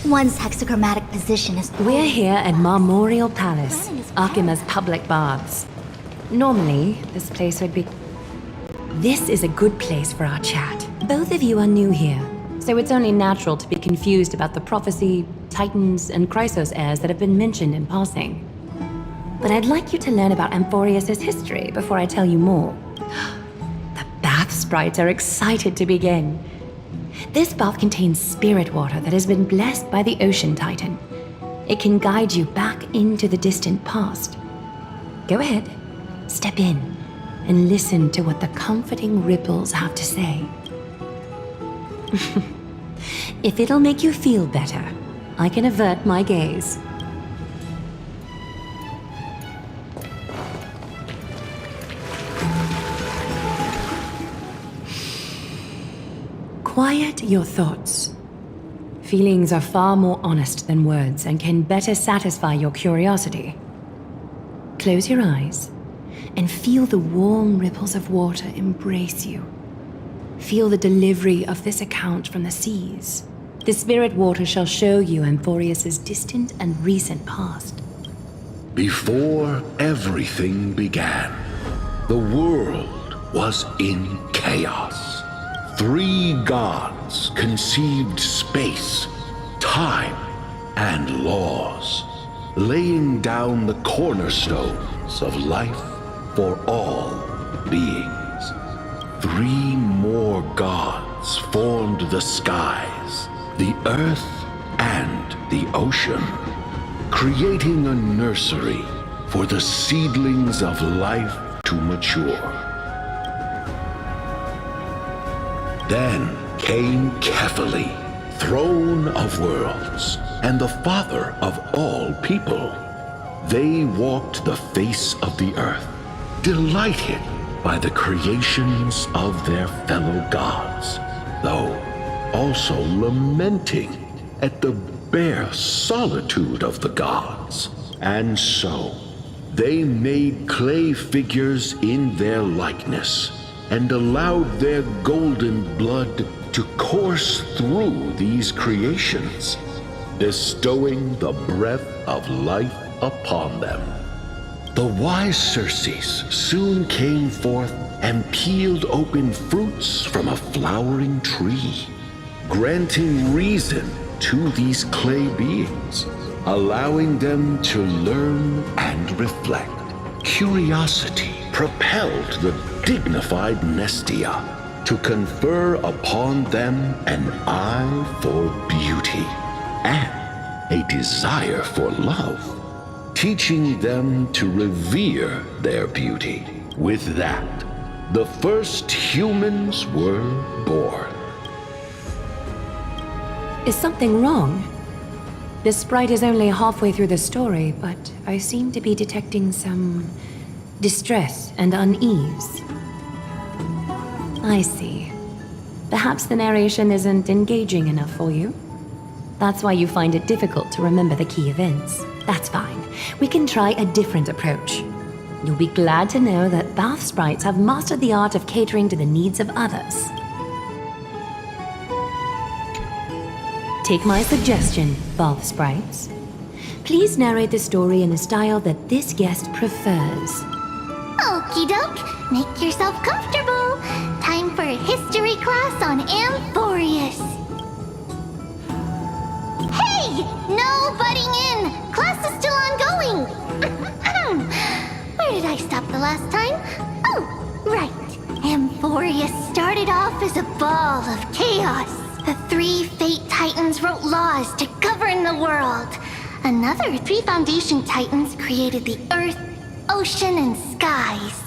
One's hexachromatic position is... We're here at Marmorial Palace, Akima's public baths. Normally, this place would be... This is a good place for our chat. Both of you are new here, so it's only natural to be confused about the prophecy, titans, and Chrysos heirs that have been mentioned in passing. But I'd like you to learn about Amphorius' history before I tell you more. The bath sprites are excited to begin. This bath contains spirit water that has been blessed by the Ocean Titan. It can guide you back into the distant past. Go ahead, step in, and listen to what the comforting ripples have to say. If it'll make you feel better, I can avert my gaze. Quiet your thoughts. Feelings are far more honest than words and can better satisfy your curiosity. Close your eyes and feel the warm ripples of water embrace you. Feel the delivery of this account from the seas. The spirit water shall show you Amphorius' distant and recent past. Before everything began, the world was in chaos. 3 gods conceived space, time, and laws, laying down the cornerstones of life for all beings. 3 more gods formed the skies, the earth, and the ocean, creating a nursery for the seedlings of life to mature. Then came Kefali, throne of worlds, and the father of all people. They walked the face of the earth, delighted by the creations of their fellow gods, though also lamenting at the bare solitude of the gods. And so, they made clay figures in their likeness, and allowed their golden blood to course through these creations, bestowing the breath of life upon them. The wise Circes soon came forth and peeled open fruits from a flowering tree, granting reason to these clay beings, allowing them to learn and reflect. Curiosity propelled the dignified Nestia to confer upon them an eye for beauty and a desire for love, teaching them to revere their beauty. With that, the first humans were born. Is something wrong? This sprite is only halfway through the story, but I seem to be detecting some distress and unease. I see. Perhaps the narration isn't engaging enough for you. That's why you find it difficult to remember the key events. That's fine. We can try a different approach. You'll be glad to know that bath sprites have mastered the art of catering to the needs of others. Take my suggestion, bath sprites. Please narrate the story in a style that this guest prefers. Okie doke, make yourself comfortable. Time for a history class on Amphorius. Hey! No butting in! Class is still ongoing! Where did I stop the last time? Oh, right. Amphorius started off as a ball of chaos. The 3 Fate Titans wrote laws to govern the world. Another 3 Foundation Titans created the Earth, Ocean, and Skies.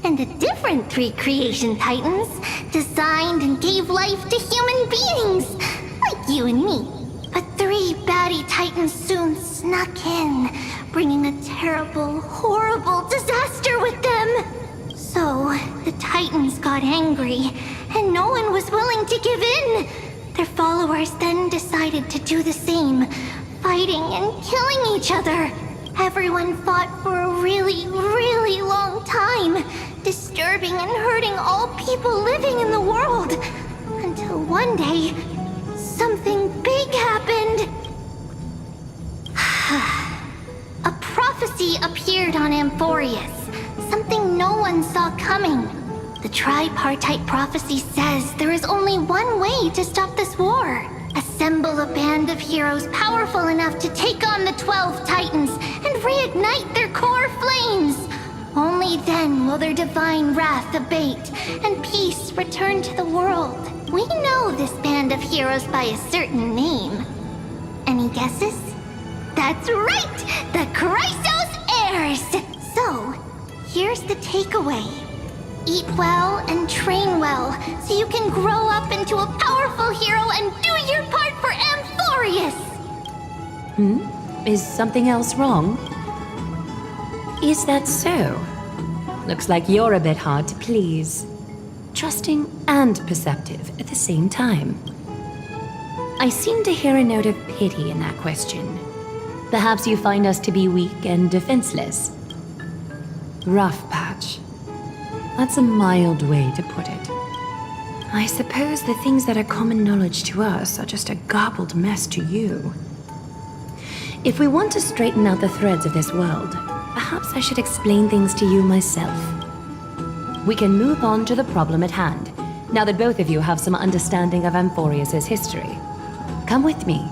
And a different 3 Creation Titans designed and gave life to human beings, like you and me. But 3 baddie Titans soon snuck in, bringing a terrible, horrible disaster with them. So, the Titans got angry, and no one was willing to give in. Their followers then decided to do the same, fighting and killing each other. Everyone fought for a really, really long time, disturbing and hurting all people living in the world. Until one day, something big happened. appeared on Amphorius. Something no one saw coming. The tripartite prophecy says there is only one way to stop this war. Assemble a band of heroes powerful enough to take on the 12 Titans and reignite their core flames. Only then will their divine wrath abate and peace return to the world. We know this band of heroes by a certain name. Any guesses? That's right! The Chrysos Heirs! So, here's the takeaway. Eat well and train well, so you can grow up into a powerful hero and do your part for Amphorius! Is something else wrong? Is that so? Looks like you're a bit hard to please. Trusting and perceptive at the same time. I seem to hear a note of pity in that question. Perhaps you find us to be weak and defenseless. Rough patch. That's a mild way to put it. I suppose the things that are common knowledge to us are just a garbled mess to you. If we want to straighten out the threads of this world, perhaps I should explain things to you myself. We can move on to the problem at hand, now that both of you have some understanding of Amphorius' history. Come with me.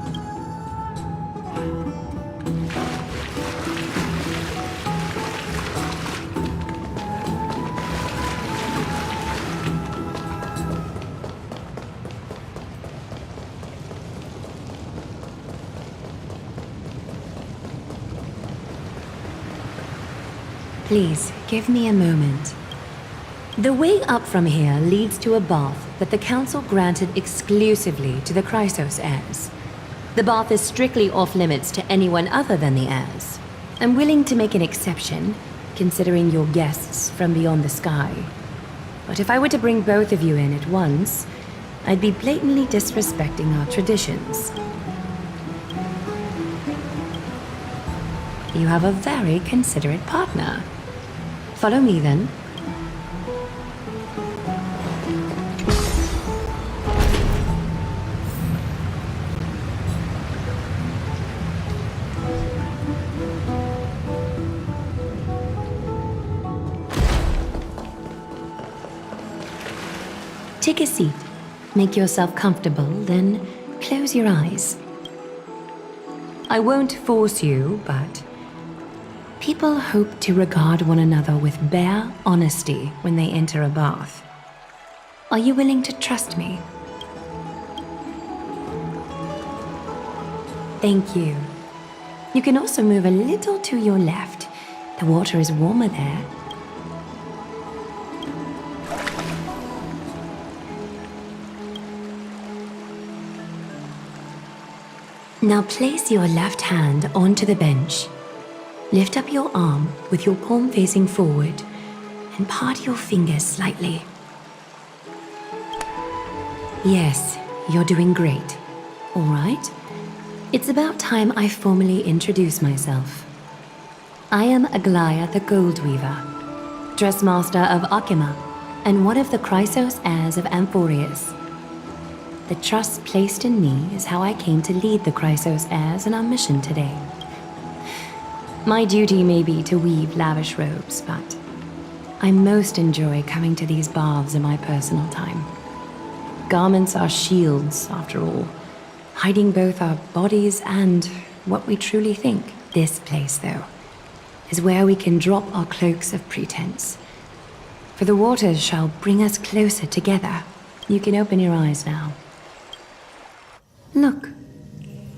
Please, give me a moment. The way up from here leads to a bath that the Council granted exclusively to the Chrysos heirs. The bath is strictly off-limits to anyone other than the heirs. I'm willing to make an exception, considering you're guests from beyond the sky. But if I were to bring both of you in at once, I'd be blatantly disrespecting our traditions. You have a very considerate partner. Follow me, then. Take a seat. Make yourself comfortable, then close your eyes. I won't force you, but people hope to regard one another with bare honesty when they enter a bath. Are you willing to trust me? Thank you. You can also move a little to your left. The water is warmer there. Now place your left hand onto the bench. Lift up your arm with your palm facing forward and part your fingers slightly. Yes, you're doing great. All right. It's about time I formally introduce myself. I am Aglaya the Gold Weaver, Dressmaster of Akima, and one of the Chrysos heirs of Amphorius. The trust placed in me is how I came to lead the Chrysos heirs in our mission today. My duty may be to weave lavish robes, but I most enjoy coming to these baths in my personal time. Garments are shields, after all, hiding both our bodies and what we truly think. This place, though, is where we can drop our cloaks of pretense. For the waters shall bring us closer together. You can open your eyes now. Look,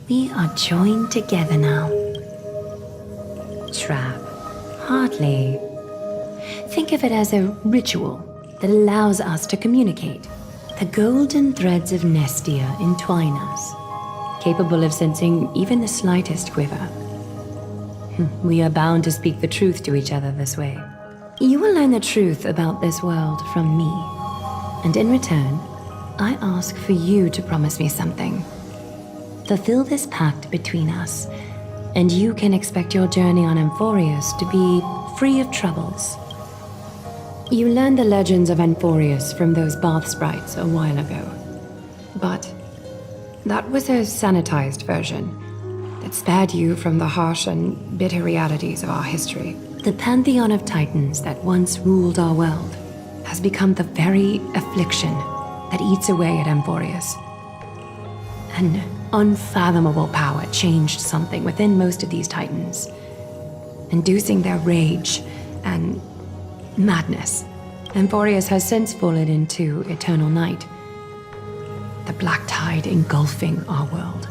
we are joined together now. Trap. Hardly. Think of it as a ritual that allows us to communicate. The golden threads of Nestia entwine us, capable of sensing even the slightest quiver. We are bound to speak the truth to each other this way. You will learn the truth about this world from me, and in return, I ask for you to promise me something. Fulfill this pact between us, and you can expect your journey on Amphorius to be free of troubles. You learned the legends of Amphorius from those bath sprites a while ago. But that was a sanitized version. that spared you from the harsh and bitter realities of our history. The pantheon of titans that once ruled our world has become the very affliction that eats away at Amphorius. An unfathomable power changed something within most of these titans, inducing their rage and madness. Amphorius has since fallen into eternal night, the black tide engulfing our world.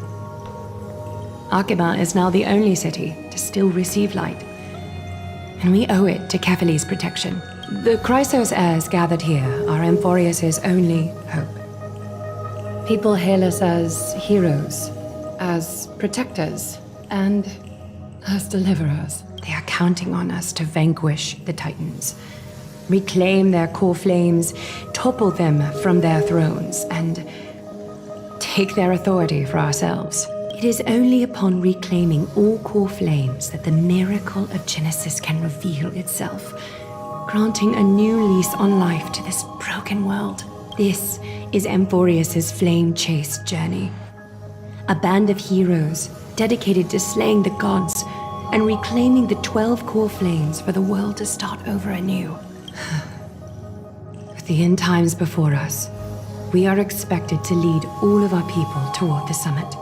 Arkema is now the only city to still receive light, and we owe it to Kefali's protection. The Chrysos heirs gathered here are Amphorius' only hope. People hail us as heroes, as protectors, and as deliverers. They are counting on us to vanquish the Titans, reclaim their core flames, topple them from their thrones, and take their authority for ourselves. It is only upon reclaiming all core flames that the miracle of Genesis can reveal itself, granting a new lease on life to this broken world. This is Amphorius' flame-chased journey. A band of heroes dedicated to slaying the gods and reclaiming the 12 core flames for the world to start over anew. With the end times before us, we are expected to lead all of our people toward the summit.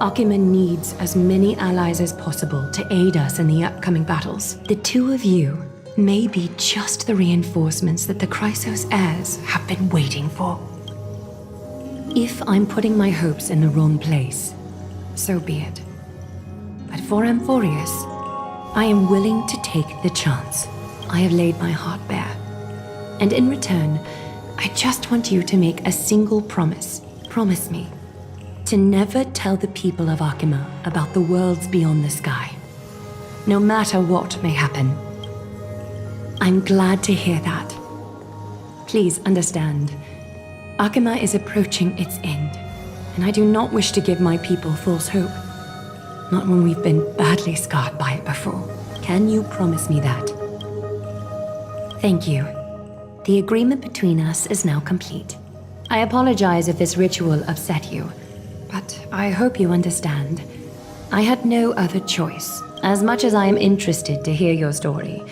Arkema needs as many allies as possible to aid us in the upcoming battles. The two of you may be just the reinforcements that the Chrysos heirs have been waiting for. If I'm putting my hopes in the wrong place, so be it. But for Amphorius, I am willing to take the chance. I have laid my heart bare. And in return, I just want you to make a single promise. Promise me to never tell the people of Arkema about the worlds beyond the sky, no matter what may happen. I'm glad to hear that. Please understand, Arkema is approaching its end, and I do not wish to give my people false hope. Not when we've been badly scarred by it before. Can you promise me that? Thank you. The agreement between us is now complete. I apologize if this ritual upset you, but I hope you understand. I had no other choice. As much as I am interested to hear your story,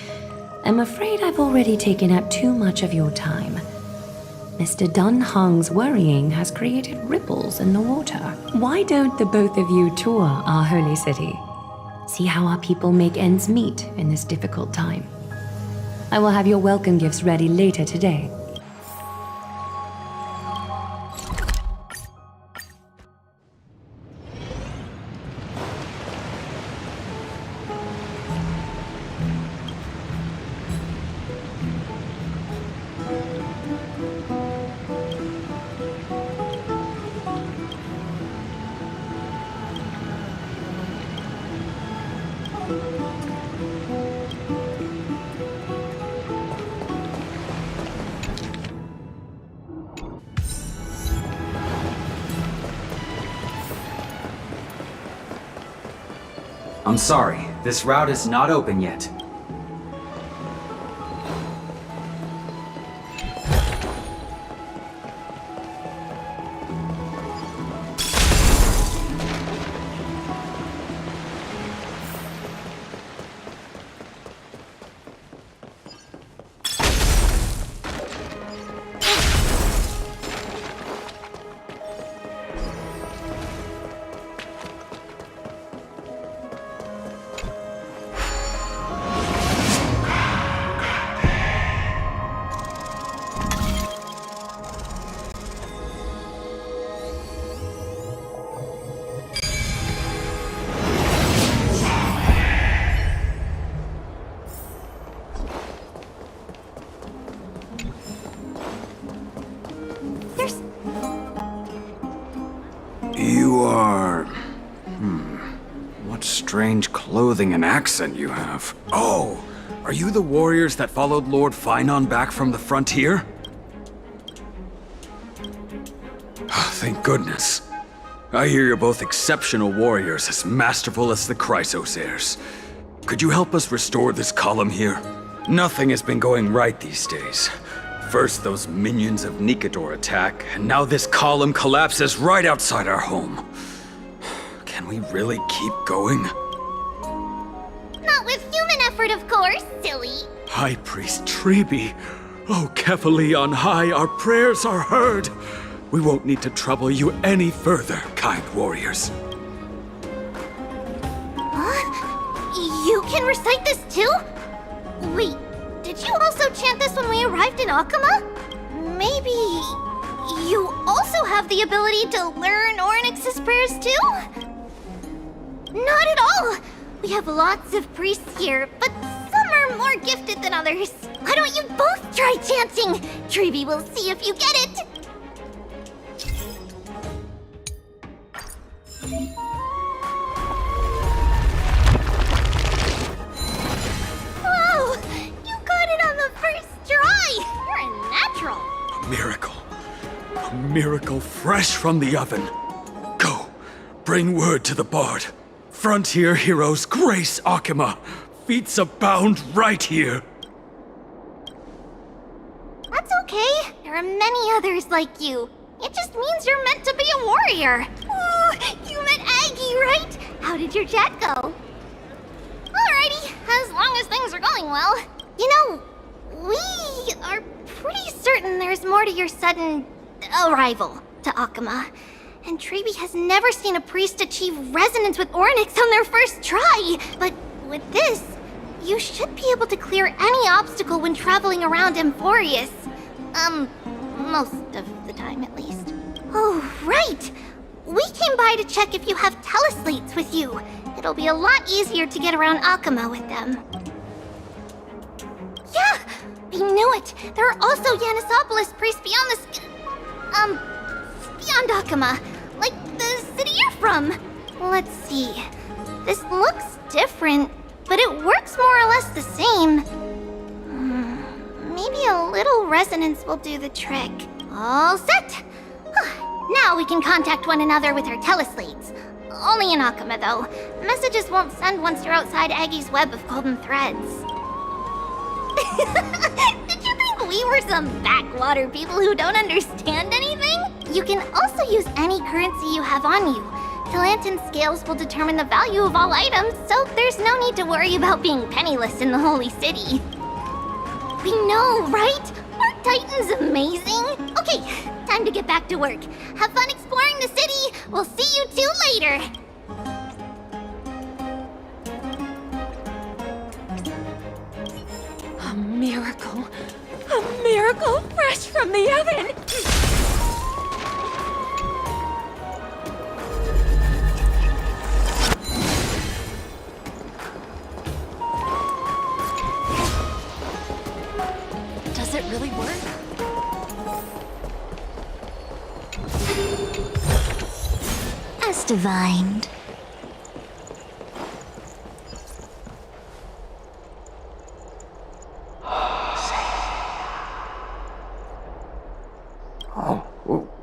I'm afraid I've already taken up too much of your time. Mr. Dun Hong's worrying has created ripples in the water. Why don't the both of you tour our holy city? See how our people make ends meet in this difficult time. I will have your welcome gifts ready later today. I'm sorry, this route is not open yet. You are... What strange clothing and accent you have. Oh, are you the warriors that followed Lord Finon back from the frontier? Thank goodness. I hear you're both exceptional warriors, as masterful as the Chrysos heirs. Could you help us restore this column here? Nothing has been going right these days. First those minions of Nikador attack, and now this column collapses right outside our home. Can we really keep going? Not with human effort, of course, silly. High Priest Treeby, oh Kefali on high, our prayers are heard. We won't need to trouble you any further, kind warriors. You can recite this too? Wait, did you also chant this when we arrived in Akama? Maybe you also have the ability to learn Ornyx's prayers too? Not at all! We have lots of priests here, but some are more gifted than others. Why don't you both try chanting? Treeby will see if you get it! Whoa! You got it on the first try! You're a natural! A miracle. A miracle fresh from the oven. Go, bring word to the bard. Frontier heroes grace Akama. Feats abound right here. That's okay. There are many others like you. It just means you're meant to be a warrior. Oh, you met Aggie, right? How did your chat go? Alrighty, as long as things are going well. You know, we are pretty certain there's more to your sudden arrival to Akama. And Treeby has never seen a priest achieve resonance with Ornyx on their first try. But with this, you should be able to clear any obstacle when traveling around Emphorius. Most of the time at least. Oh, right! We came by to check if you have teleslates with you. It'll be a lot easier to get around Akama with them. Yeah! We knew it! There are also Yanisopolis priests beyond the beyond Akama. Like the city you're from. Let's see. This looks different, but it works more or less the same. Maybe a little resonance will do the trick. All set! Now we can contact one another with our teleslates. Only in Akama, though. Messages won't send once you're outside Aggie's web of golden threads. Did you think we were some backwater people who don't understand anything? You can also use any currency you have on you. Talantan scales will determine the value of all items, so there's no need to worry about being penniless in the Holy City. We know, right? Aren't Titans amazing? Okay, time to get back to work. Have fun exploring the city. We'll see you two later. A miracle. A miracle fresh from the oven. Does it really work? As divined.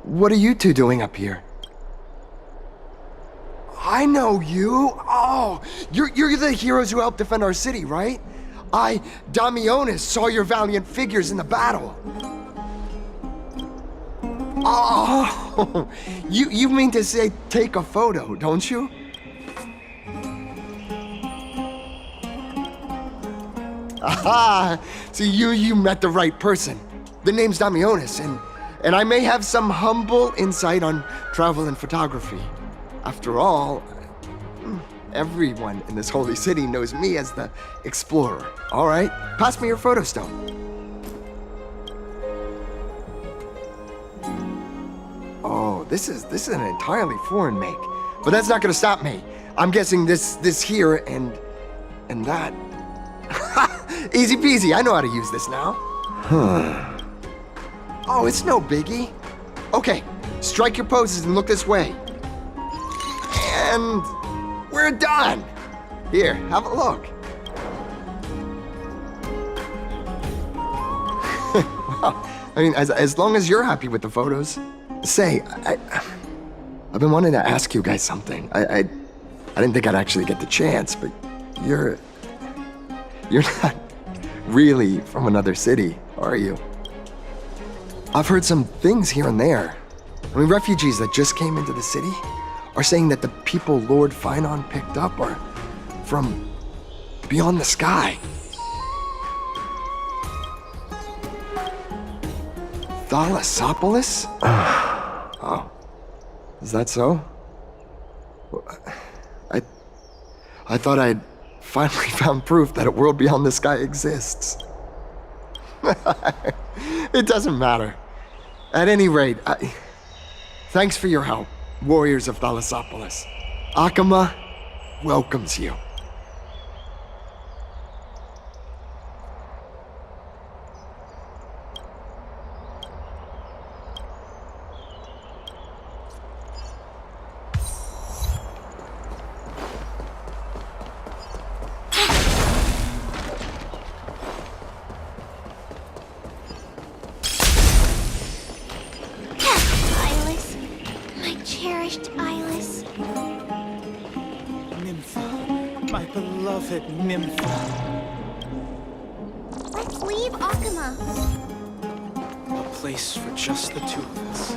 What are you two doing up here? I know you! Oh, you're the heroes who helped defend our city, right? Damionis, saw your valiant figures in the battle. Oh, you mean to say take a photo, don't you? Aha! So you met the right person. The name's Damionis, and I may have some humble insight on travel and photography. After all, everyone in this holy city knows me as the explorer. All right, pass me your photo stone. Oh, this is an entirely foreign make, but that's not gonna stop me. I'm guessing this here and that. Easy peasy, I know how to use this now. Oh, it's no biggie. Okay, strike your poses and look this way. And we're done. Here, have a look. Well, I mean, as long as you're happy with the photos. Say, I've been wanting to ask you guys something. I didn't think I'd actually get the chance, but you're not really from another city, are you? I've heard some things here and there. I mean, refugees that just came into the city are saying that the people Lord Finon picked up are from beyond the sky. Thalassopolis? Oh. Is that so? I thought I'd finally found proof that a world beyond the sky exists. It doesn't matter. At any rate, thanks for your help, warriors of Thalassopolis. Akama welcomes you. Eyeless, my cherished Eyeless. Nympha, my beloved Nympha. Let's leave Akama. A place for just the two of us.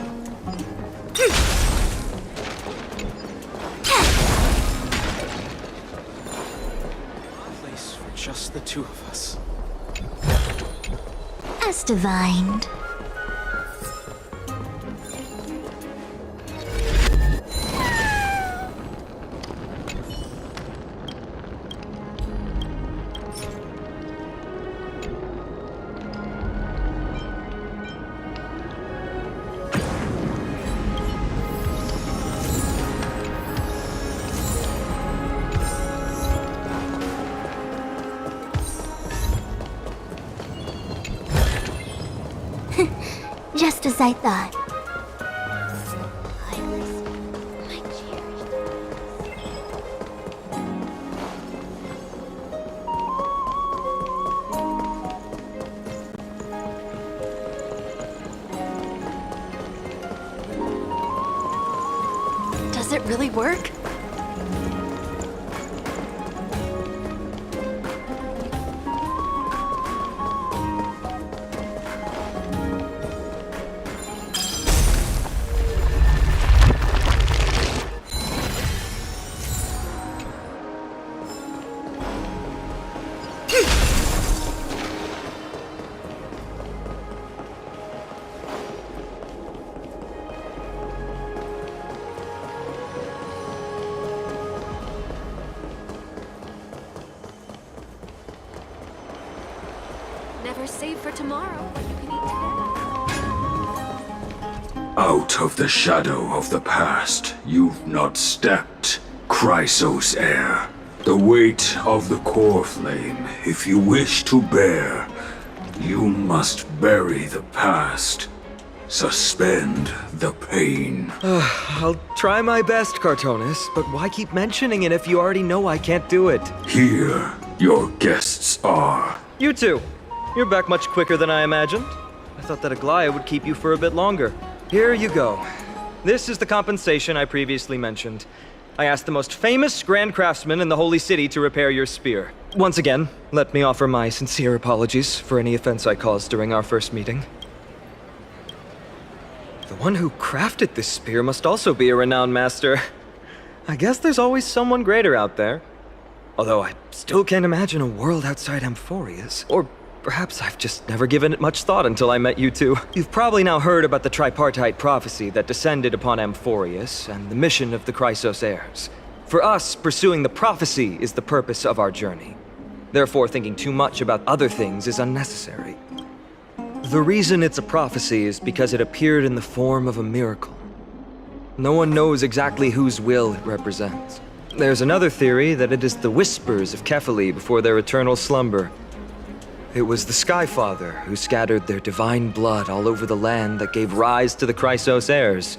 A place for just the two of us. As divined. Just as I thought. Eyeless, my cherished. Does it really work? Never save for tomorrow what you can eat today. Out of the shadow of the past, you've not stepped. Chrysos heir, the weight of the core flame, if you wish to bear, you must bury the past. Suspend the pain. I'll try my best, Cartonis, but why keep mentioning it if you already know I can't do it? Here, your guests are. You two. You're back much quicker than I imagined. I thought that Aglaya would keep you for a bit longer. Here you go. This is the compensation I previously mentioned. I asked the most famous Grand Craftsman in the Holy City to repair your spear. Once again, let me offer my sincere apologies for any offense I caused during our first meeting. The one who crafted this spear must also be a renowned master. I guess there's always someone greater out there. Although I still can't imagine a world outside Amphorius. Or perhaps I've just never given it much thought until I met you two. You've probably now heard about the tripartite prophecy that descended upon Amphorius and the mission of the Chrysos heirs. For us, pursuing the prophecy is the purpose of our journey. Therefore, thinking too much about other things is unnecessary. The reason it's a prophecy is because it appeared in the form of a miracle. No one knows exactly whose will it represents. There's another theory that it is the whispers of Kefali before their eternal slumber. It was the Skyfather who scattered their divine blood all over the land that gave rise to the Chrysos heirs.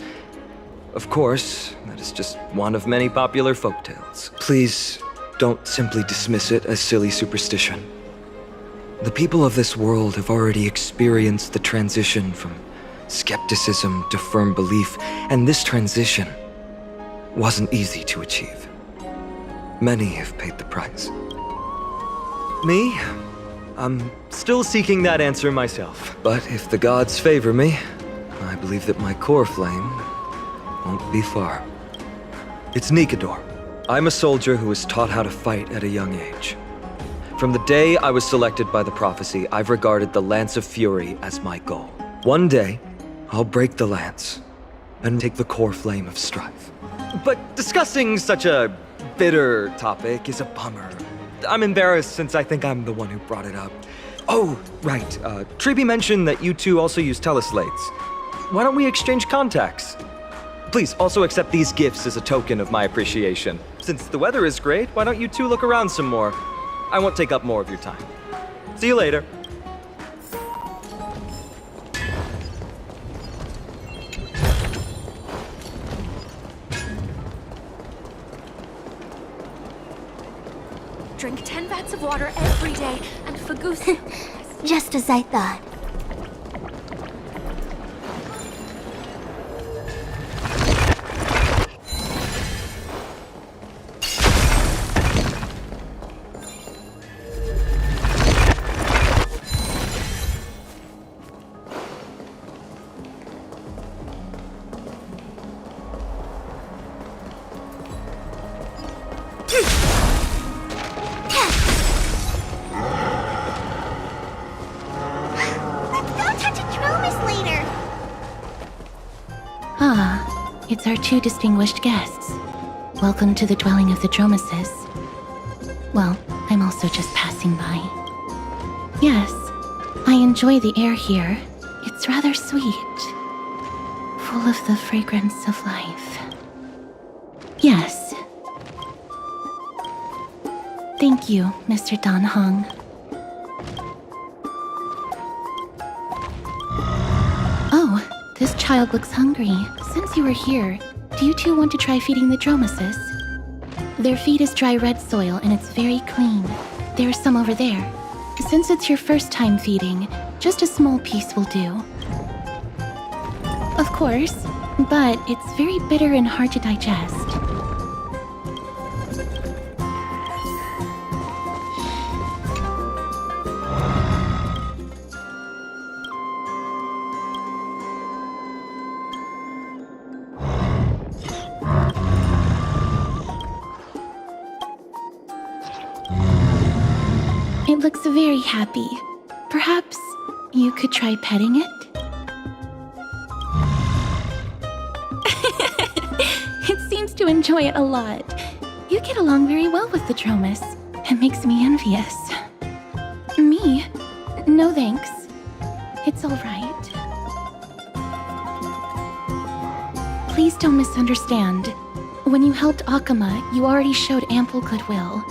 Of course, that is just one of many popular folktales. Please, don't simply dismiss it as silly superstition. The people of this world have already experienced the transition from skepticism to firm belief, and this transition wasn't easy to achieve. Many have paid the price. Me? I'm still seeking that answer myself. But if the gods favor me, I believe that my core flame won't be far. It's Nikador. I'm a soldier who was taught how to fight at a young age. From the day I was selected by the prophecy, I've regarded the Lance of Fury as my goal. One day, I'll break the lance and take the core flame of strife. But discussing such a bitter topic is a bummer. I'm embarrassed since I think I'm the one who brought it up. Oh, right. Tribi mentioned that you two also use teleslates. Why don't we exchange contacts? Please also accept these gifts as a token of my appreciation. Since the weather is great, why don't you two look around some more? I won't take up more of your time. See you later. Drink 10 vats of water every day, and Fagusa. Just as I thought. It's our two distinguished guests. Welcome to the dwelling of the Dromeses. Well, I'm also just passing by. Yes, I enjoy the air here. It's rather sweet. Full of the fragrance of life. Yes. Thank you, Mr. Dan Hong. Oh, this child looks hungry. Since you are here, do you two want to try feeding the Dromeses? Their feed is dry red soil and it's very clean. There's some over there. Since it's your first time feeding, just a small piece will do. Of course, but it's very bitter and hard to digest. It looks very happy. Perhaps you could try petting it? It seems to enjoy it a lot. You get along very well with the Dromes. It makes me envious. Me? No thanks. It's all right. Please don't misunderstand. When you helped Akama, you already showed ample goodwill.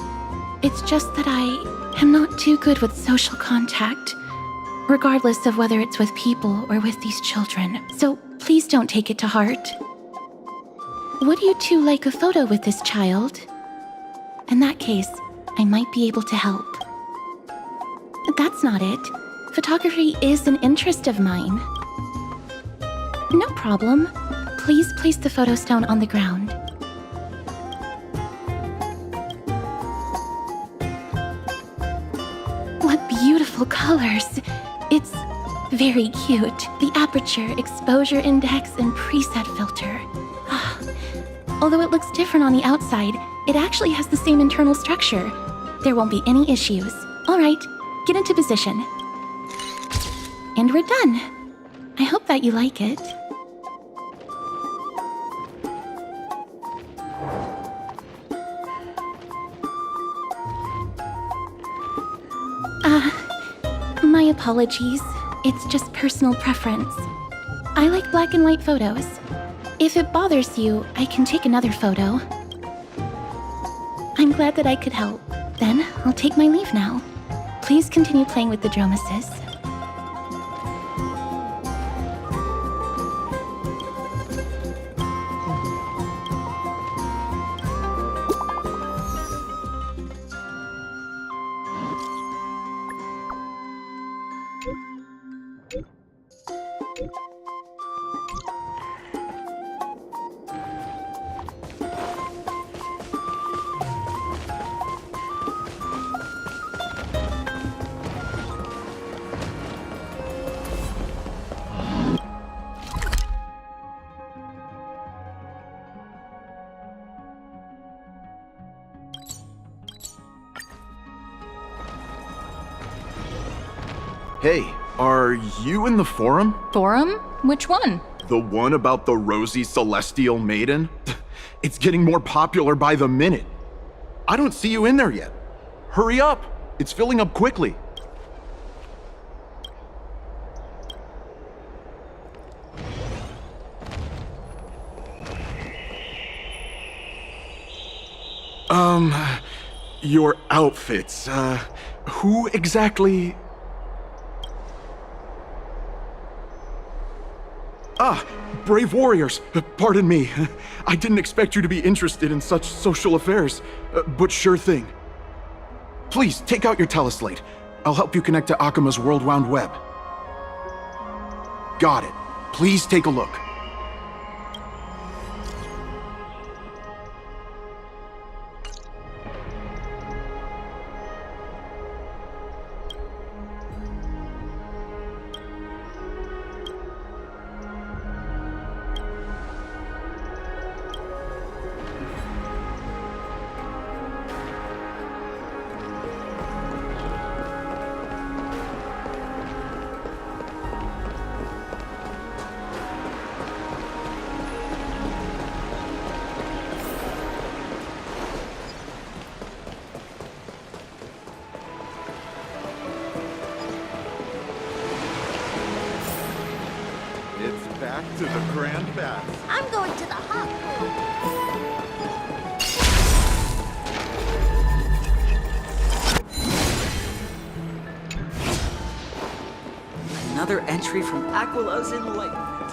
It's just that I am not too good with social contact, regardless of whether it's with people or with these children. So please don't take it to heart. Would you two like a photo with this child? In that case, I might be able to help. That's not it. Photography is an interest of mine. No problem. Please place the photo stone on the ground. What beautiful colors! It's very cute. The aperture, exposure index, and preset filter. Although it looks different on the outside, it actually has the same internal structure. There won't be any issues. All right, get into position. And we're done. I hope that you like it. My apologies. It's just personal preference. I like black and white photos. If it bothers you, I can take another photo. I'm glad that I could help. Then, I'll take my leave now. Please continue playing with the Dromeses. Hey, are you in the forum? Forum? Which one? The one about the rosy celestial maiden? It's getting more popular by the minute. I don't see you in there yet. Hurry up! It's filling up quickly. Your outfits, who exactly... Ah, brave warriors. Pardon me. I didn't expect you to be interested in such social affairs, but sure thing. Please, take out your teleslate. I'll help you connect to Akima's World Wound Web. Got it. Please take a look. Back to the Grand Bath. I'm going to the hot pool. Another entry from Aquila's Enlightenment.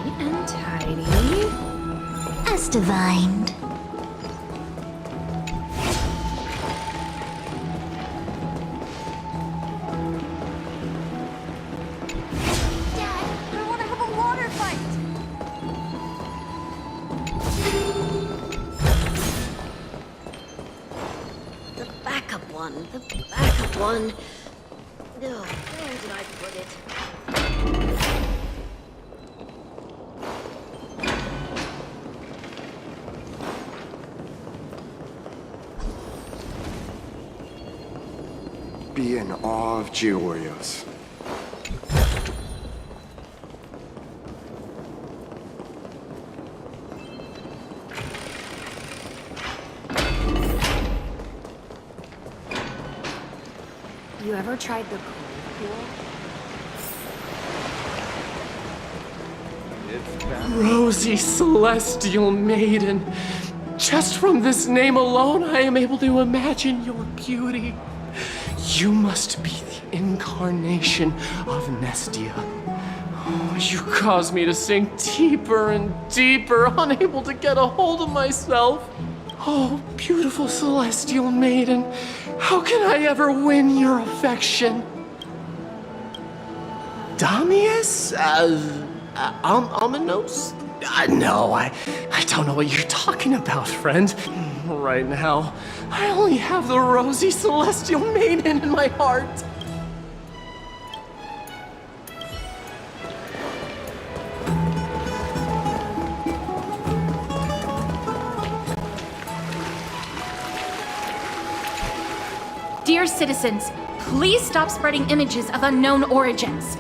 Neat and tidy. As divined. The backup one. Oh, where did I put it? Be in awe of Georgios. You ever tried the cold pool? Rosy Celestial Maiden. Just from this name alone, I am able to imagine your beauty. You must be the incarnation of Nestia. Oh, you cause me to sink deeper and deeper, unable to get a hold of myself. Oh, beautiful Celestial Maiden, how can I ever win your affection? Damius? Ominos? No, I don't know what you're talking about, friend. Right now, I only have the rosy Celestial Maiden in my heart. Dear citizens, please stop spreading images of unknown origins.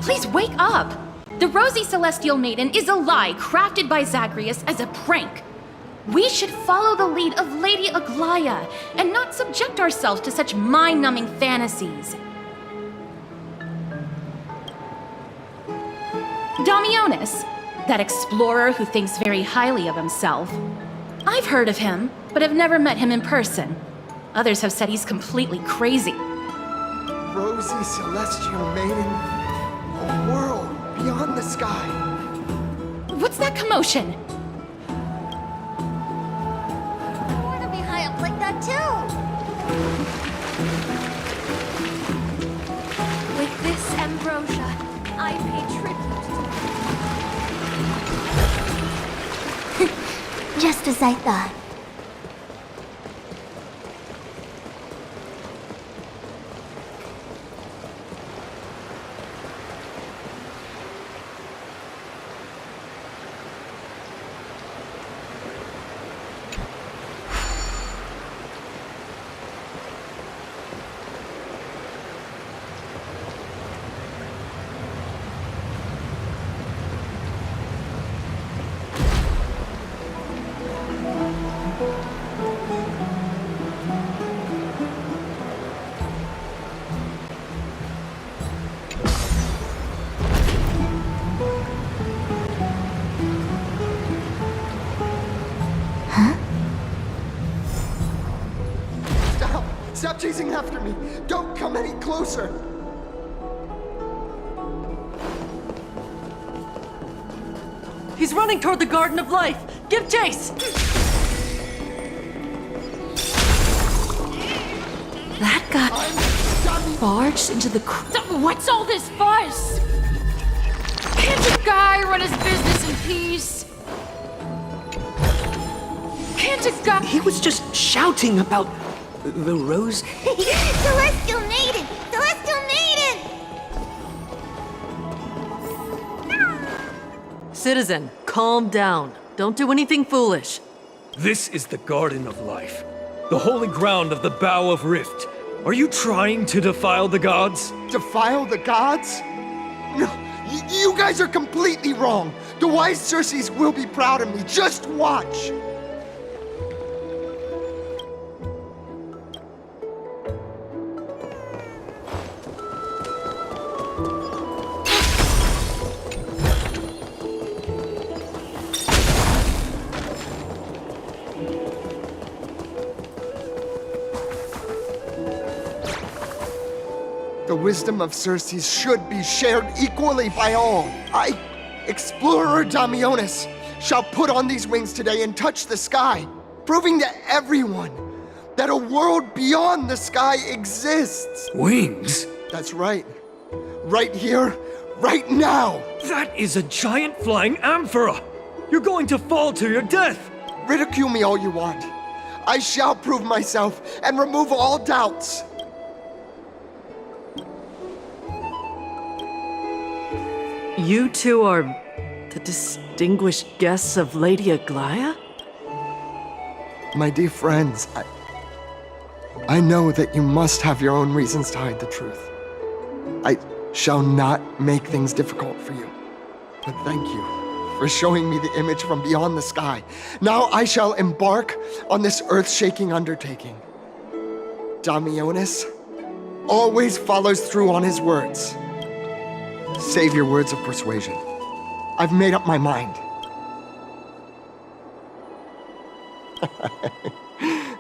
Please wake up! The Rosy Celestial Maiden is a lie crafted by Zagreus as a prank. We should follow the lead of Lady Aglaya and not subject ourselves to such mind-numbing fantasies. Damionis, that explorer who thinks very highly of himself. I've heard of him, but have never met him in person. Others have said he's completely crazy. Rosy Celestial Maiden, a world beyond the sky. What's that commotion? I want to be high up like that too. With this ambrosia, I pay tribute to... Just as I thought. chasing after me! Don't come any closer! He's running toward the Garden of Life! Give chase! That got barged into the... What's all this fuss? Can't a guy run his business in peace? Can't a guy... He was just shouting about the rose. Celestial maiden! Celestial maiden! Citizen, calm down. Don't do anything foolish. This is the Garden of Life, the holy ground of the Bow of Rift. Are you trying to defile the gods? Defile the gods? No, you guys are completely wrong. The wise Circes will be proud of me. Just watch. The wisdom of Circes should be shared equally by all. I, Explorer Damionis, shall put on these wings today and touch the sky, proving to everyone that a world beyond the sky exists. Wings? That's right. Right here, right now. That is a giant flying amphora! You're going to fall to your death! Ridicule me all you want. I shall prove myself and remove all doubts. You two are the distinguished guests of Lady Aglaya? My dear friends, I know that you must have your own reasons to hide the truth. I shall not make things difficult for you. But thank you for showing me the image from beyond the sky. Now I shall embark on this earth-shaking undertaking. Damionis always follows through on his words. Save your words of persuasion. I've made up my mind.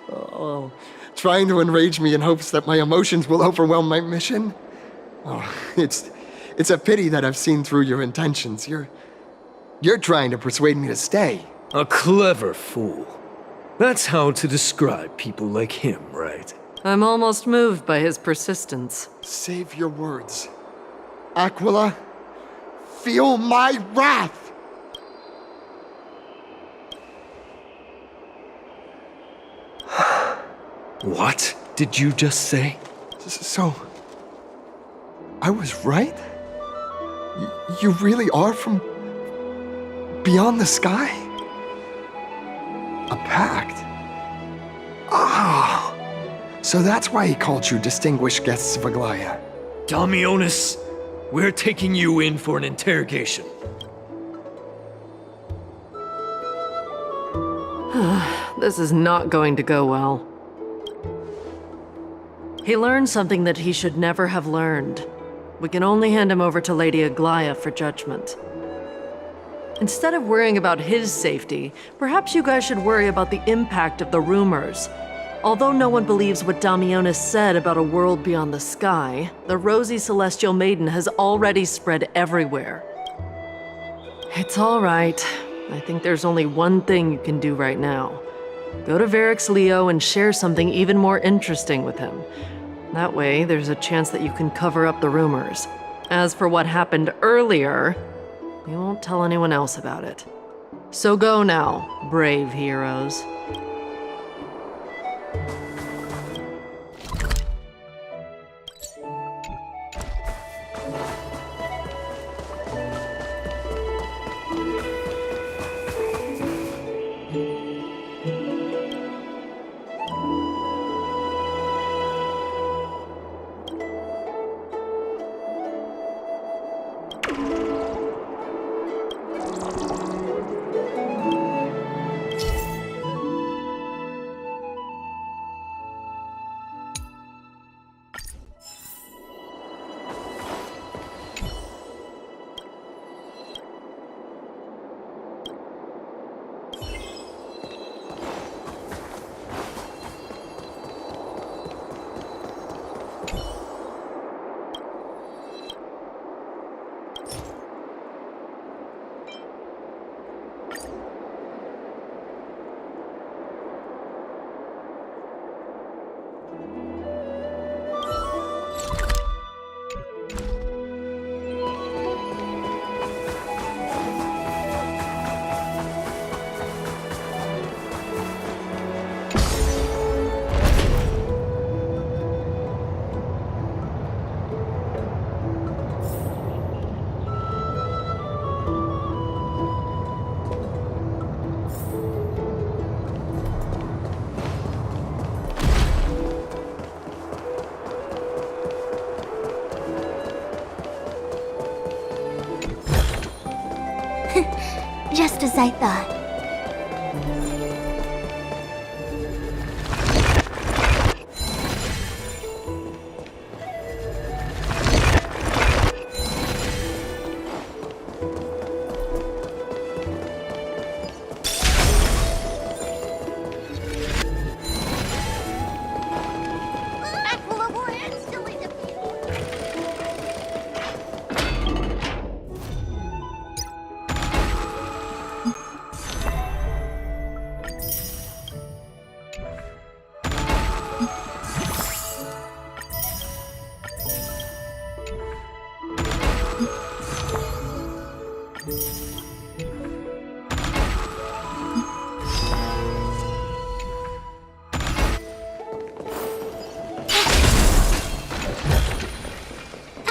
Oh, trying to enrage me in hopes that my emotions will overwhelm my mission? Oh, it's a pity that I've seen through your intentions. You're trying to persuade me to stay. A clever fool. That's how to describe people like him, right? I'm almost moved by his persistence. Save your words. Aquila, feel my wrath! What did you just say? So, I was right? You really are from beyond the sky? A pact? Ah, so that's why he called you distinguished guests of Aglaya. Damionis, we're taking you in for an interrogation. This is not going to go well. He learned something that he should never have learned. We can only hand him over to Lady Aglaya for judgment. Instead of worrying about his safety, perhaps you guys should worry about the impact of the rumors. Although no one believes what Damionis said about a world beyond the sky, the rosy celestial maiden has already spread everywhere. It's all right. I think there's only one thing you can do right now. Go to Varix Leo and share something even more interesting with him. That way, there's a chance that you can cover up the rumors. As for what happened earlier, you won't tell anyone else about it. So go now, brave heroes. Just as I thought.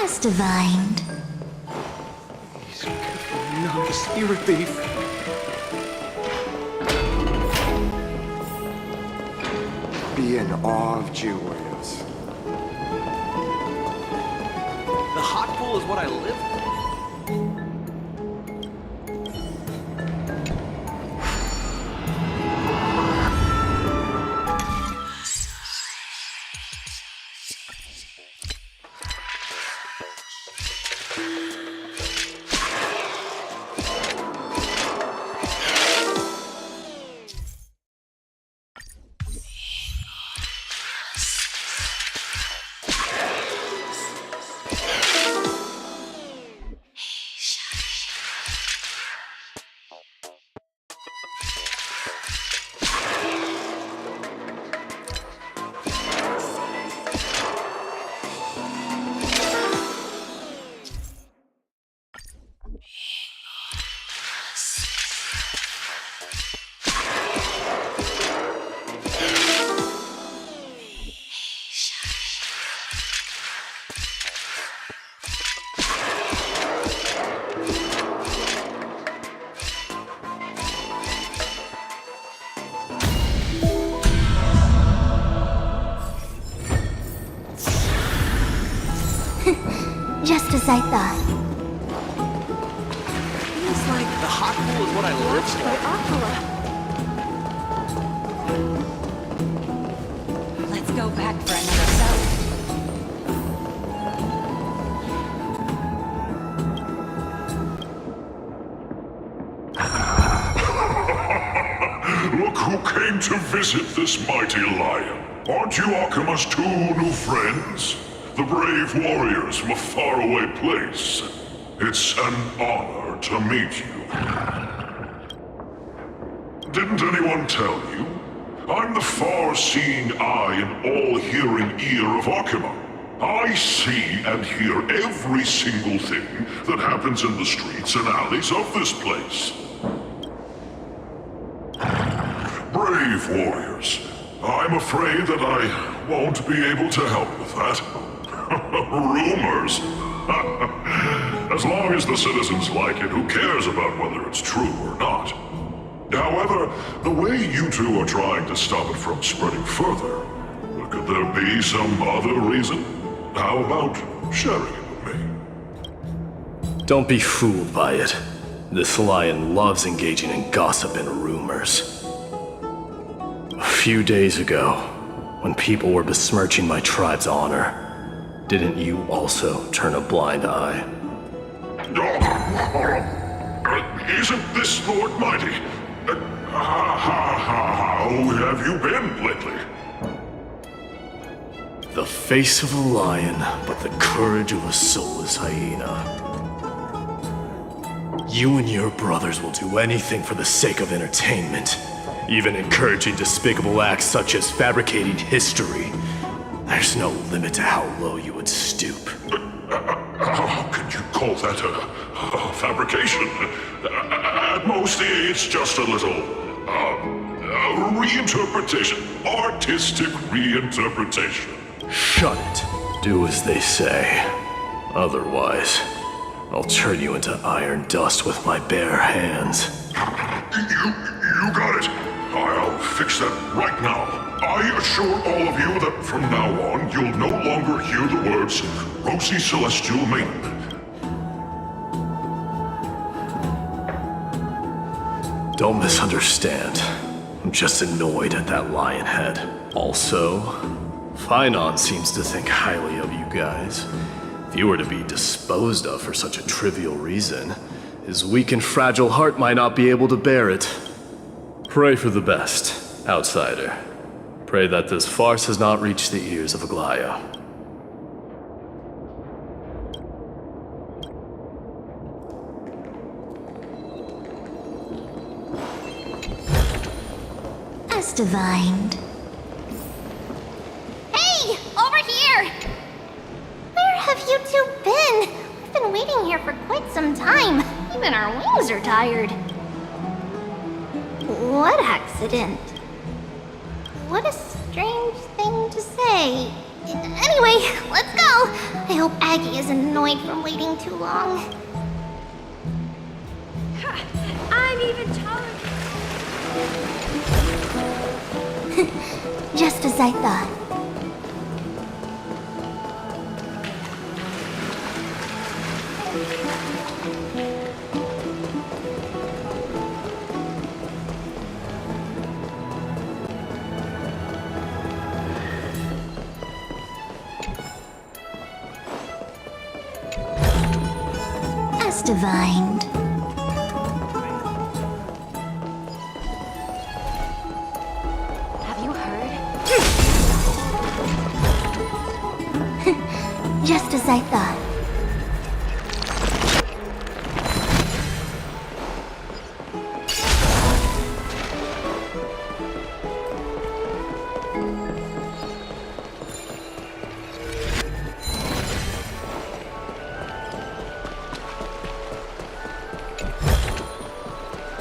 As divined. Not the spirit thief. Be in awe of Jew warriors. The hot pool is what I live for. Just as I thought. Feels like the hot pool is what I live for. Let's go back for another cell. Look who came to visit this mighty lion. Aren't you Akima's two new friends? The brave warriors from a faraway place. It's an honor to meet you. Didn't anyone tell you? I'm the far-seeing eye and all-hearing ear of Akima. I see and hear every single thing that happens in the streets and alleys of this place. Brave warriors, I'm afraid that I won't be able to help with that. Rumors. As long as the citizens like it, who cares about whether it's true or not? However, the way you two are trying to stop it from spreading further, could there be some other reason? How about sharing it with me? Don't be fooled by it. This lion loves engaging in gossip and rumors. A few days ago, when people were besmirching my tribe's honor, didn't you also turn a blind eye? Isn't this Lord Mighty? How have you been lately? The face of a lion, but the courage of a soulless hyena. You and your brothers will do anything for the sake of entertainment, even encouraging despicable acts such as fabricating history. There's no limit to how low you would stoop. How could you call that a fabrication? At most, it's just a little reinterpretation. Artistic reinterpretation. Shut it. Do as they say. Otherwise, I'll turn you into iron dust with my bare hands. You got it. I'll fix that right now. I assure all of you that from now on, you'll no longer hear the words Rosy Celestial Maiden. Don't misunderstand. I'm just annoyed at that lion head. Also, Finon seems to think highly of you guys. If you were to be disposed of for such a trivial reason, his weak and fragile heart might not be able to bear it. Pray for the best, outsider. Pray that this farce has not reached the ears of Aglaya. As divined. Hey! Over here! Where have you two been? We've been waiting here for quite some time. Even our wings are tired. What accident? What a strange thing to say. Anyway, let's go! I hope Aggie isn't annoyed from waiting too long. I'm even taller. Just as I thought. As divined. Have you heard? Just as I thought.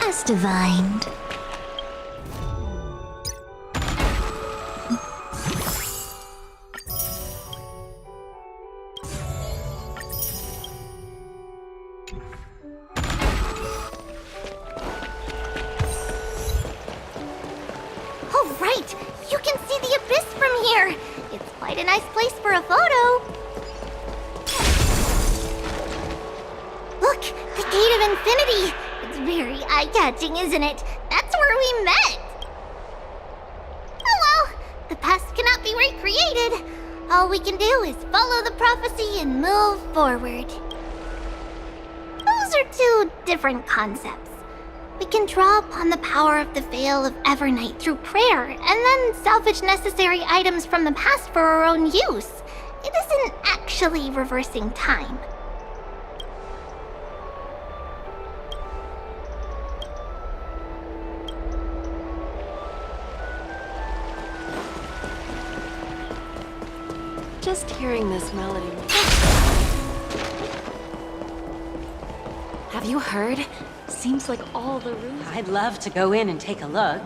As divined. Oh, right! You can see the abyss from here! It's quite a nice place for a photo! Look! The Gate of Infinity! It's very eye-catching, isn't it? That's where we met! Oh well! The past cannot be recreated! All we can do is follow the prophecy and move forward. Those are two different concepts. We can draw upon the power of the Veil of Evernight through prayer, and then salvage necessary items from the past for our own use. It isn't actually reversing time. Just hearing this melody. Have you heard? Seems like all the rooms. I'd love to go in and take a look.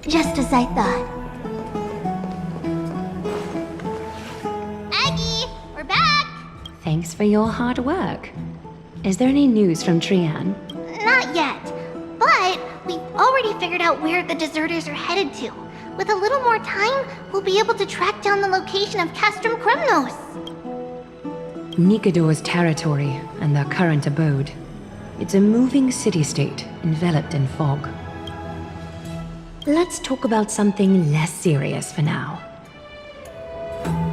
Just as I thought. Aggie, we're back! Thanks for your hard work. Is there any news from Trian? Not yet, but we've already figured out where the deserters are headed to. With a little more time, we'll be able to track down the location of Castrum Kremnos. Nikador's territory and their current abode. It's a moving city-state enveloped in fog. Let's talk about something less serious for now.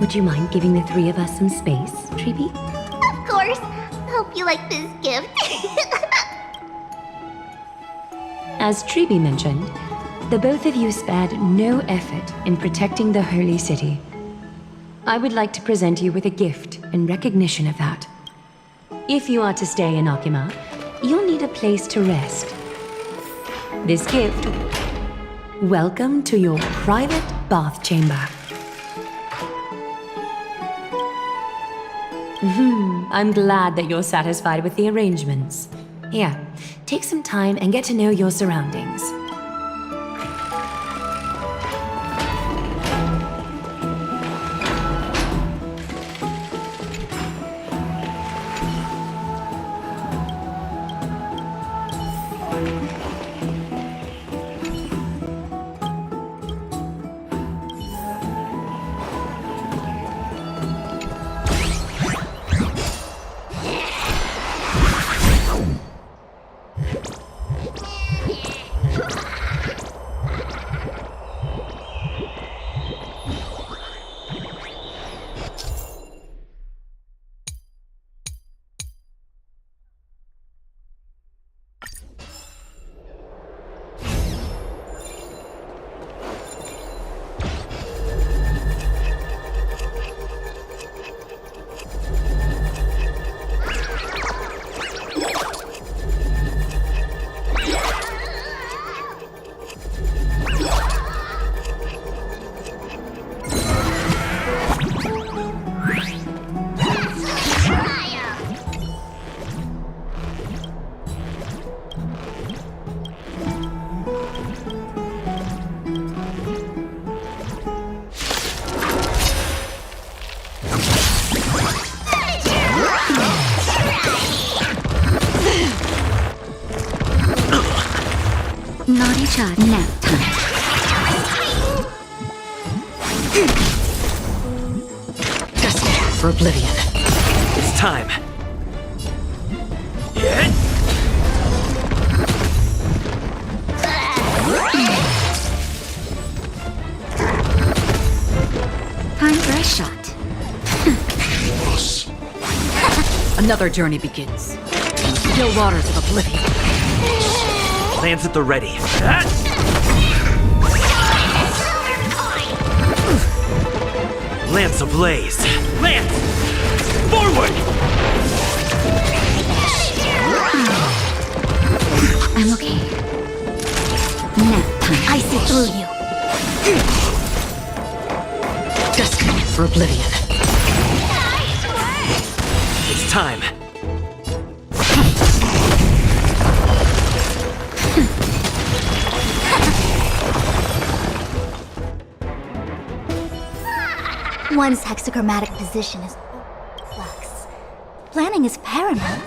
Would you mind giving the three of us some space, Treeby? Of course. Hope you like this gift. As Treeby mentioned, the both of you spared no effort in protecting the holy city. I would like to present you with a gift in recognition of that. If you are to stay in Akima, you'll need a place to rest. This gift... Welcome to your private bath chamber. I'm glad that you're satisfied with the arrangements. Here, take some time and get to know your surroundings. shot. Nap time. Destiny for oblivion. It's time. Time for a shot. Another journey begins. In the still waters of oblivion. Lance at the ready. Lance ablaze. Lance! Forward! I'm okay. Nap time. I see through you. Destiny for oblivion. It's time. One's hexagrammatic position is flux. Planning is paramount.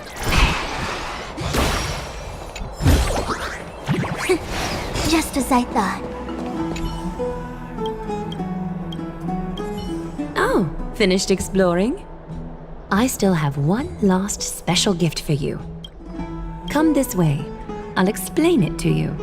Just as I thought. Oh, finished exploring? I still have one last special gift for you. Come this way. I'll explain it to you.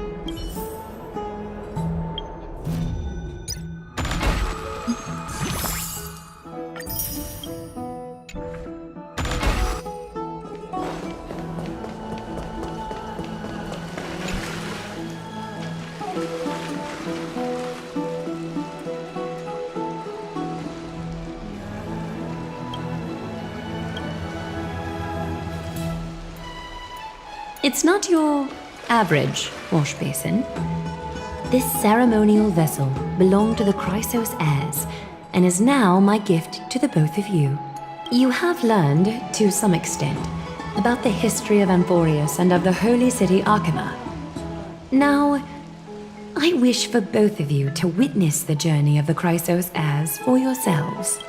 It's not your average wash basin. This ceremonial vessel belonged to the Chrysos heirs and is now my gift to the both of you. You have learned, to some extent, about the history of Amphorius and of the holy city Arkema. Now, I wish for both of you to witness the journey of the Chrysos heirs for yourselves.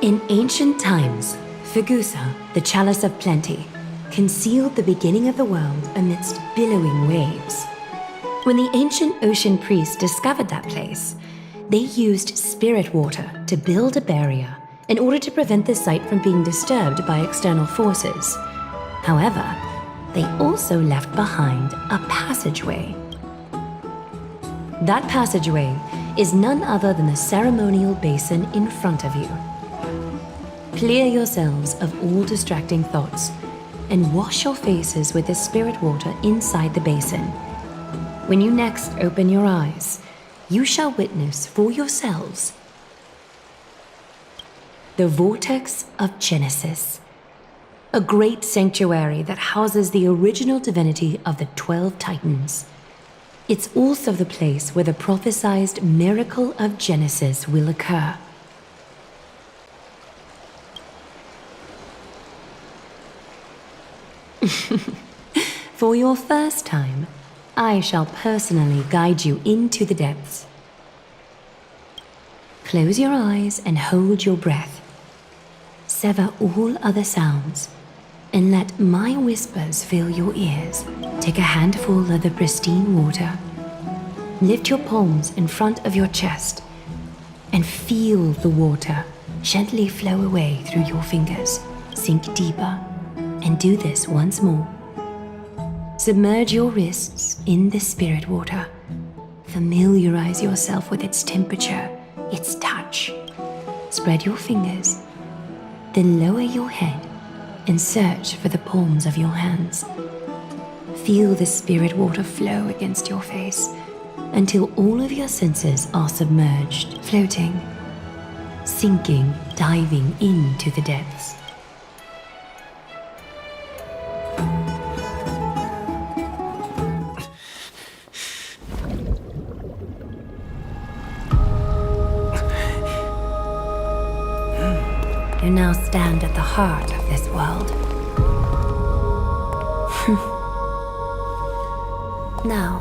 In ancient times, Fegusa, the chalice of plenty, concealed the beginning of the world amidst billowing waves. When the ancient ocean priests discovered that place, they used spirit water to build a barrier in order to prevent the site from being disturbed by external forces. However, they also left behind a passageway. That passageway is none other than the ceremonial basin in front of you. Clear yourselves of all distracting thoughts and wash your faces with the spirit water inside the basin. When you next open your eyes, you shall witness for yourselves the Vortex of Genesis, a great sanctuary that houses the original divinity of the 12 Titans. It's also the place where the prophesied miracle of Genesis will occur. For your first time, I shall personally guide you into the depths. Close your eyes and hold your breath. Sever all other sounds and let my whispers fill your ears. Take a handful of the pristine water. Lift your palms in front of your chest and feel the water gently flow away through your fingers. Sink deeper and do this once more. Submerge your wrists in the spirit water. Familiarize yourself with its temperature, its touch. Spread your fingers, then lower your head and search for the palms of your hands. Feel the spirit water flow against your face until all of your senses are submerged, floating, sinking, diving into the depths. You now stand at the heart of this world. Now,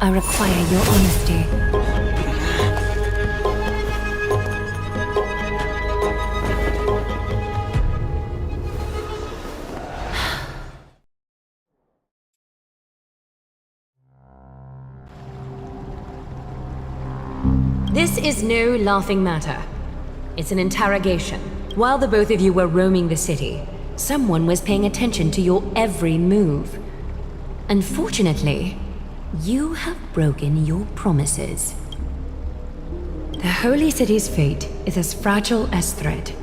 I require your honesty. is no laughing matter. It's an interrogation. While the both of you were roaming the city, someone was paying attention to your every move. Unfortunately, you have broken your promises. The Holy City's fate is as fragile as thread.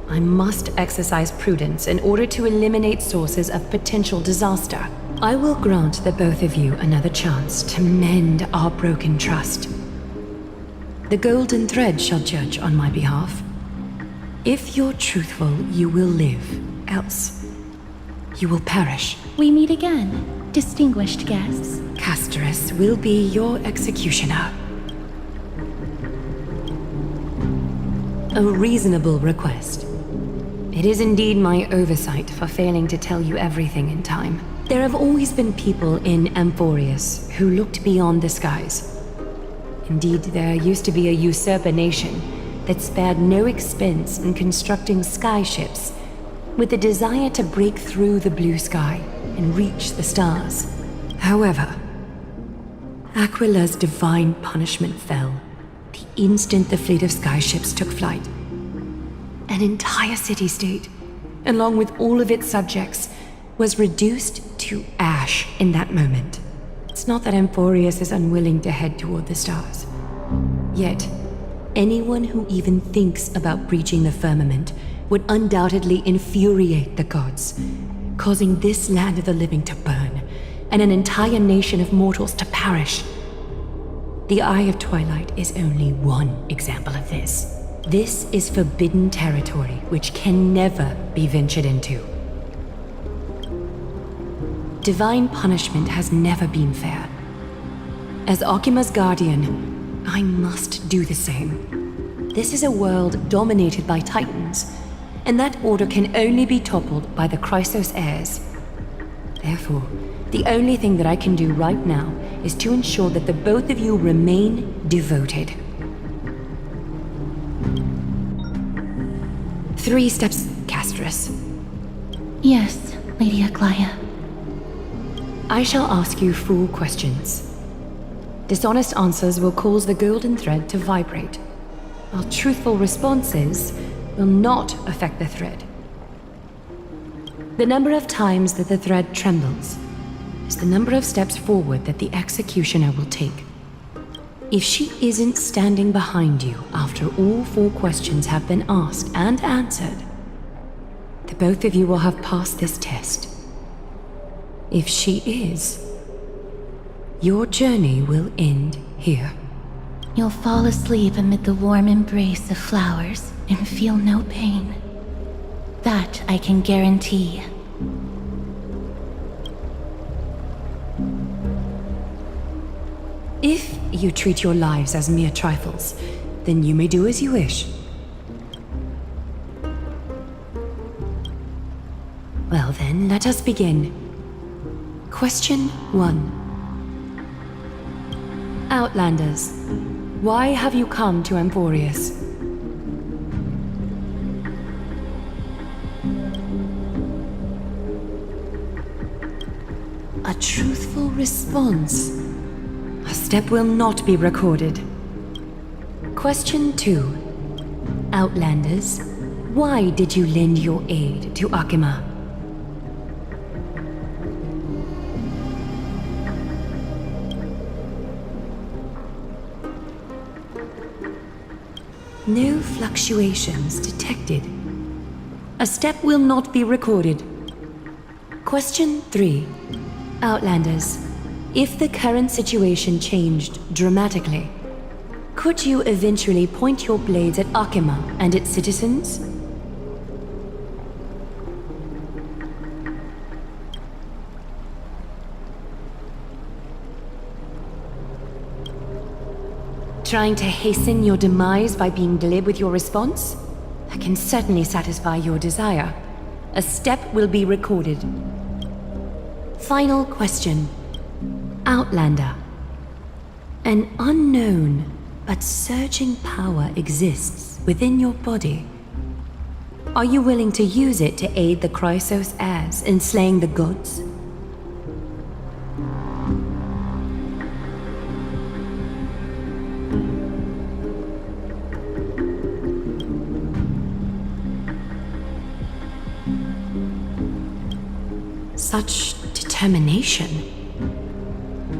I must exercise prudence in order to eliminate sources of potential disaster. I will grant the both of you another chance to mend our broken trust. The golden thread shall judge on my behalf. If you're truthful, you will live. Else, you will perish. We meet again, distinguished guests. Castorus will be your executioner. A reasonable request. It is indeed my oversight for failing to tell you everything in time. There have always been people in Amphorius who looked beyond the skies. Indeed, there used to be a usurper nation that spared no expense in constructing skyships with the desire to break through the blue sky and reach the stars. However, Aquila's divine punishment fell the instant the fleet of skyships took flight. An entire city-state, along with all of its subjects, was reduced to ash in that moment. It's not that Amphorius is unwilling to head toward the stars. Yet, anyone who even thinks about breaching the firmament would undoubtedly infuriate the gods, causing this land of the living to burn, and an entire nation of mortals to perish. The Eye of Twilight is only one example of this. This is forbidden territory which can never be ventured into. Divine punishment has never been fair. As Okima's guardian, I must do the same. This is a world dominated by Titans, and that order can only be toppled by the Chrysos heirs. Therefore, the only thing that I can do right now is to ensure that the both of you remain devoted. 3 steps, Castorus. Yes, Lady Aglaia. I shall ask you 4 questions. Dishonest answers will cause the golden thread to vibrate, while truthful responses will not affect the thread. The number of times that the thread trembles is the number of steps forward that the executioner will take. If she isn't standing behind you after all 4 questions have been asked and answered, the both of you will have passed this test. If she is, your journey will end here. You'll fall asleep amid the warm embrace of flowers and feel no pain. That I can guarantee. If you treat your lives as mere trifles, then you may do as you wish. Well then, let us begin. Question 1. Outlanders, why have you come to Amphorius? A truthful response. A step will not be recorded. Question 2. Outlanders, why did you lend your aid to Akima? No fluctuations detected. A step will not be recorded. Question 3. Outlanders, if the current situation changed dramatically, could you eventually point your blades at Akima and its citizens? Trying to hasten your demise by being glib with your response? That can certainly satisfy your desire. A step will be recorded. Final question. Outlander. An unknown but surging power exists within your body. Are you willing to use it to aid the Chrysos heirs in slaying the gods? such determination.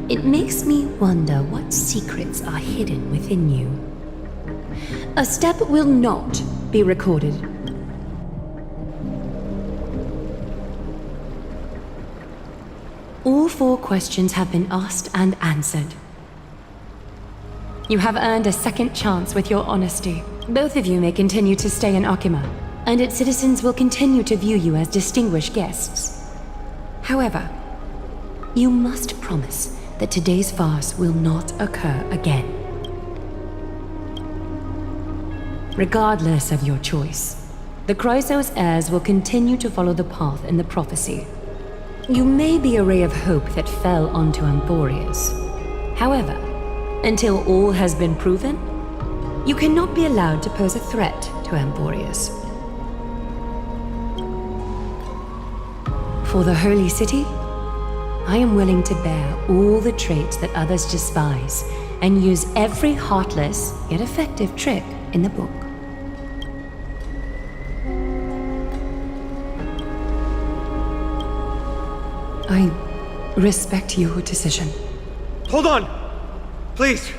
It makes me wonder what secrets are hidden within you. A step will not be recorded. All 4 questions have been asked and answered. You have earned a second chance with your honesty. Both of you may continue to stay in Akima, and its citizens will continue to view you as distinguished guests. However, you must promise that today's farce will not occur again. Regardless of your choice, the Chrysos heirs will continue to follow the path in the prophecy. You may be a ray of hope that fell onto Amphorius. However, until all has been proven, you cannot be allowed to pose a threat to Amphorius. For the Holy City, I am willing to bear all the traits that others despise and use every heartless yet effective trick in the book. I respect your decision. Hold on! Please,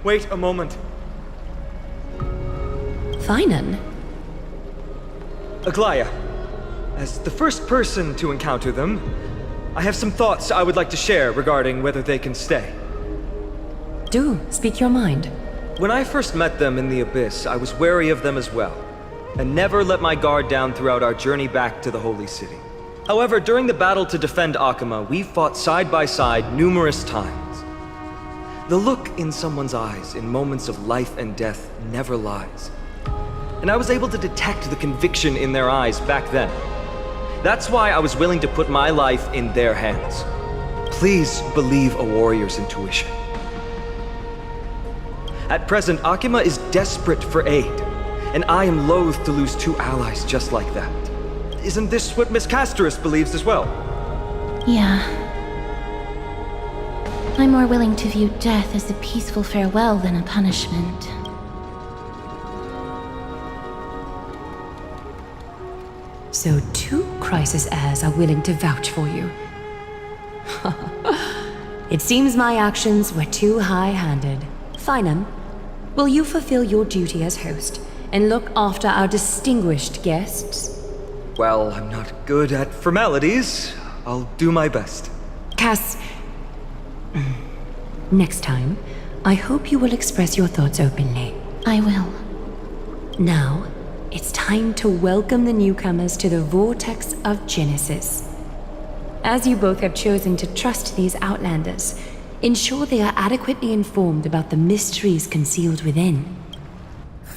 wait a moment. Finan? Aglaya, as the first person to encounter them, I have some thoughts I would like to share regarding whether they can stay. Do speak your mind. When I first met them in the Abyss, I was wary of them as well, and never let my guard down throughout our journey back to the Holy City. However, during the battle to defend Akima, we fought side by side numerous times. The look in someone's eyes in moments of life and death never lies. And I was able to detect the conviction in their eyes back then. That's why I was willing to put my life in their hands. Please believe a warrior's intuition. At present, Akima is desperate for aid, and I am loath to lose 2 allies just like that. Isn't this what Miss Casterus believes as well? Yeah. I'm more willing to view death as a peaceful farewell than a punishment. So 2 Chrysos heirs are willing to vouch for you. It seems my actions were too high-handed. Finam, will you fulfill your duty as host and look after our distinguished guests? Well, I'm not good at formalities. I'll do my best. Cass, next time, I hope you will express your thoughts openly. I will. Now, it's time to welcome the newcomers to the Vortex of Genesis. As you both have chosen to trust these outlanders, ensure they are adequately informed about the mysteries concealed within.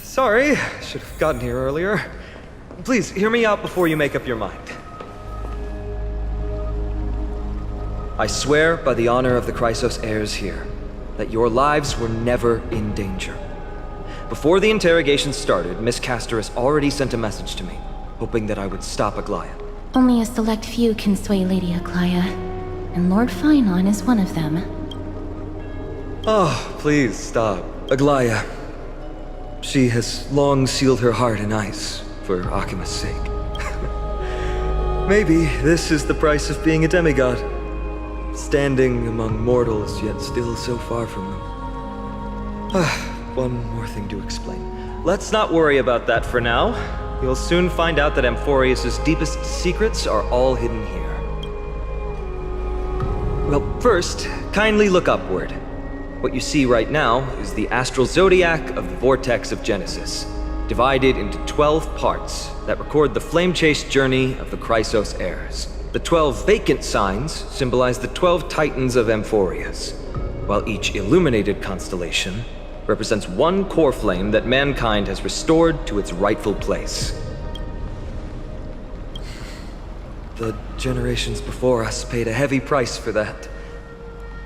Sorry, should have gotten here earlier. Please, hear me out before you make up your mind. I swear by the honor of the Chrysos heirs here, that your lives were never in danger. Before the interrogation started, Miss Casterus already sent a message to me, hoping that I would stop Aglaya. Only a select few can sway Lady Aglaya, and Lord Finon is one of them. Oh, please stop. Aglaya. She has long sealed her heart in ice, for Akima's sake. Maybe this is the price of being a demigod. Standing among mortals, yet still so far from them. One more thing to explain. Let's not worry about that for now. You'll soon find out that Amphorius' deepest secrets are all hidden here. Well, first, kindly look upward. What you see right now is the astral zodiac of the Vortex of Genesis, divided into 12 parts that record the flame-chased journey of the Chrysos heirs. The 12 vacant signs symbolize the 12 titans of Amphorius, while each illuminated constellation represents one core flame that mankind has restored to its rightful place. The generations before us paid a heavy price for that.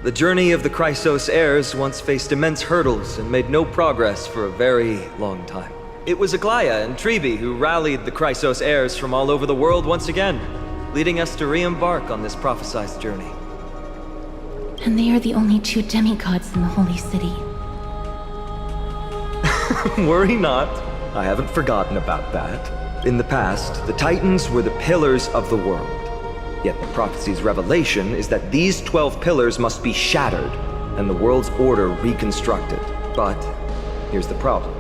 The journey of the Chrysos heirs once faced immense hurdles and made no progress for a very long time. It was Aglaya and Trebi who rallied the Chrysos heirs from all over the world once again, leading us to re-embark on this prophesized journey. And they are the only 2 demigods in the Holy City. Worry not. I haven't forgotten about that. In the past, the Titans were the pillars of the world. Yet the prophecy's revelation is that these 12 pillars must be shattered and the world's order reconstructed. But here's the problem.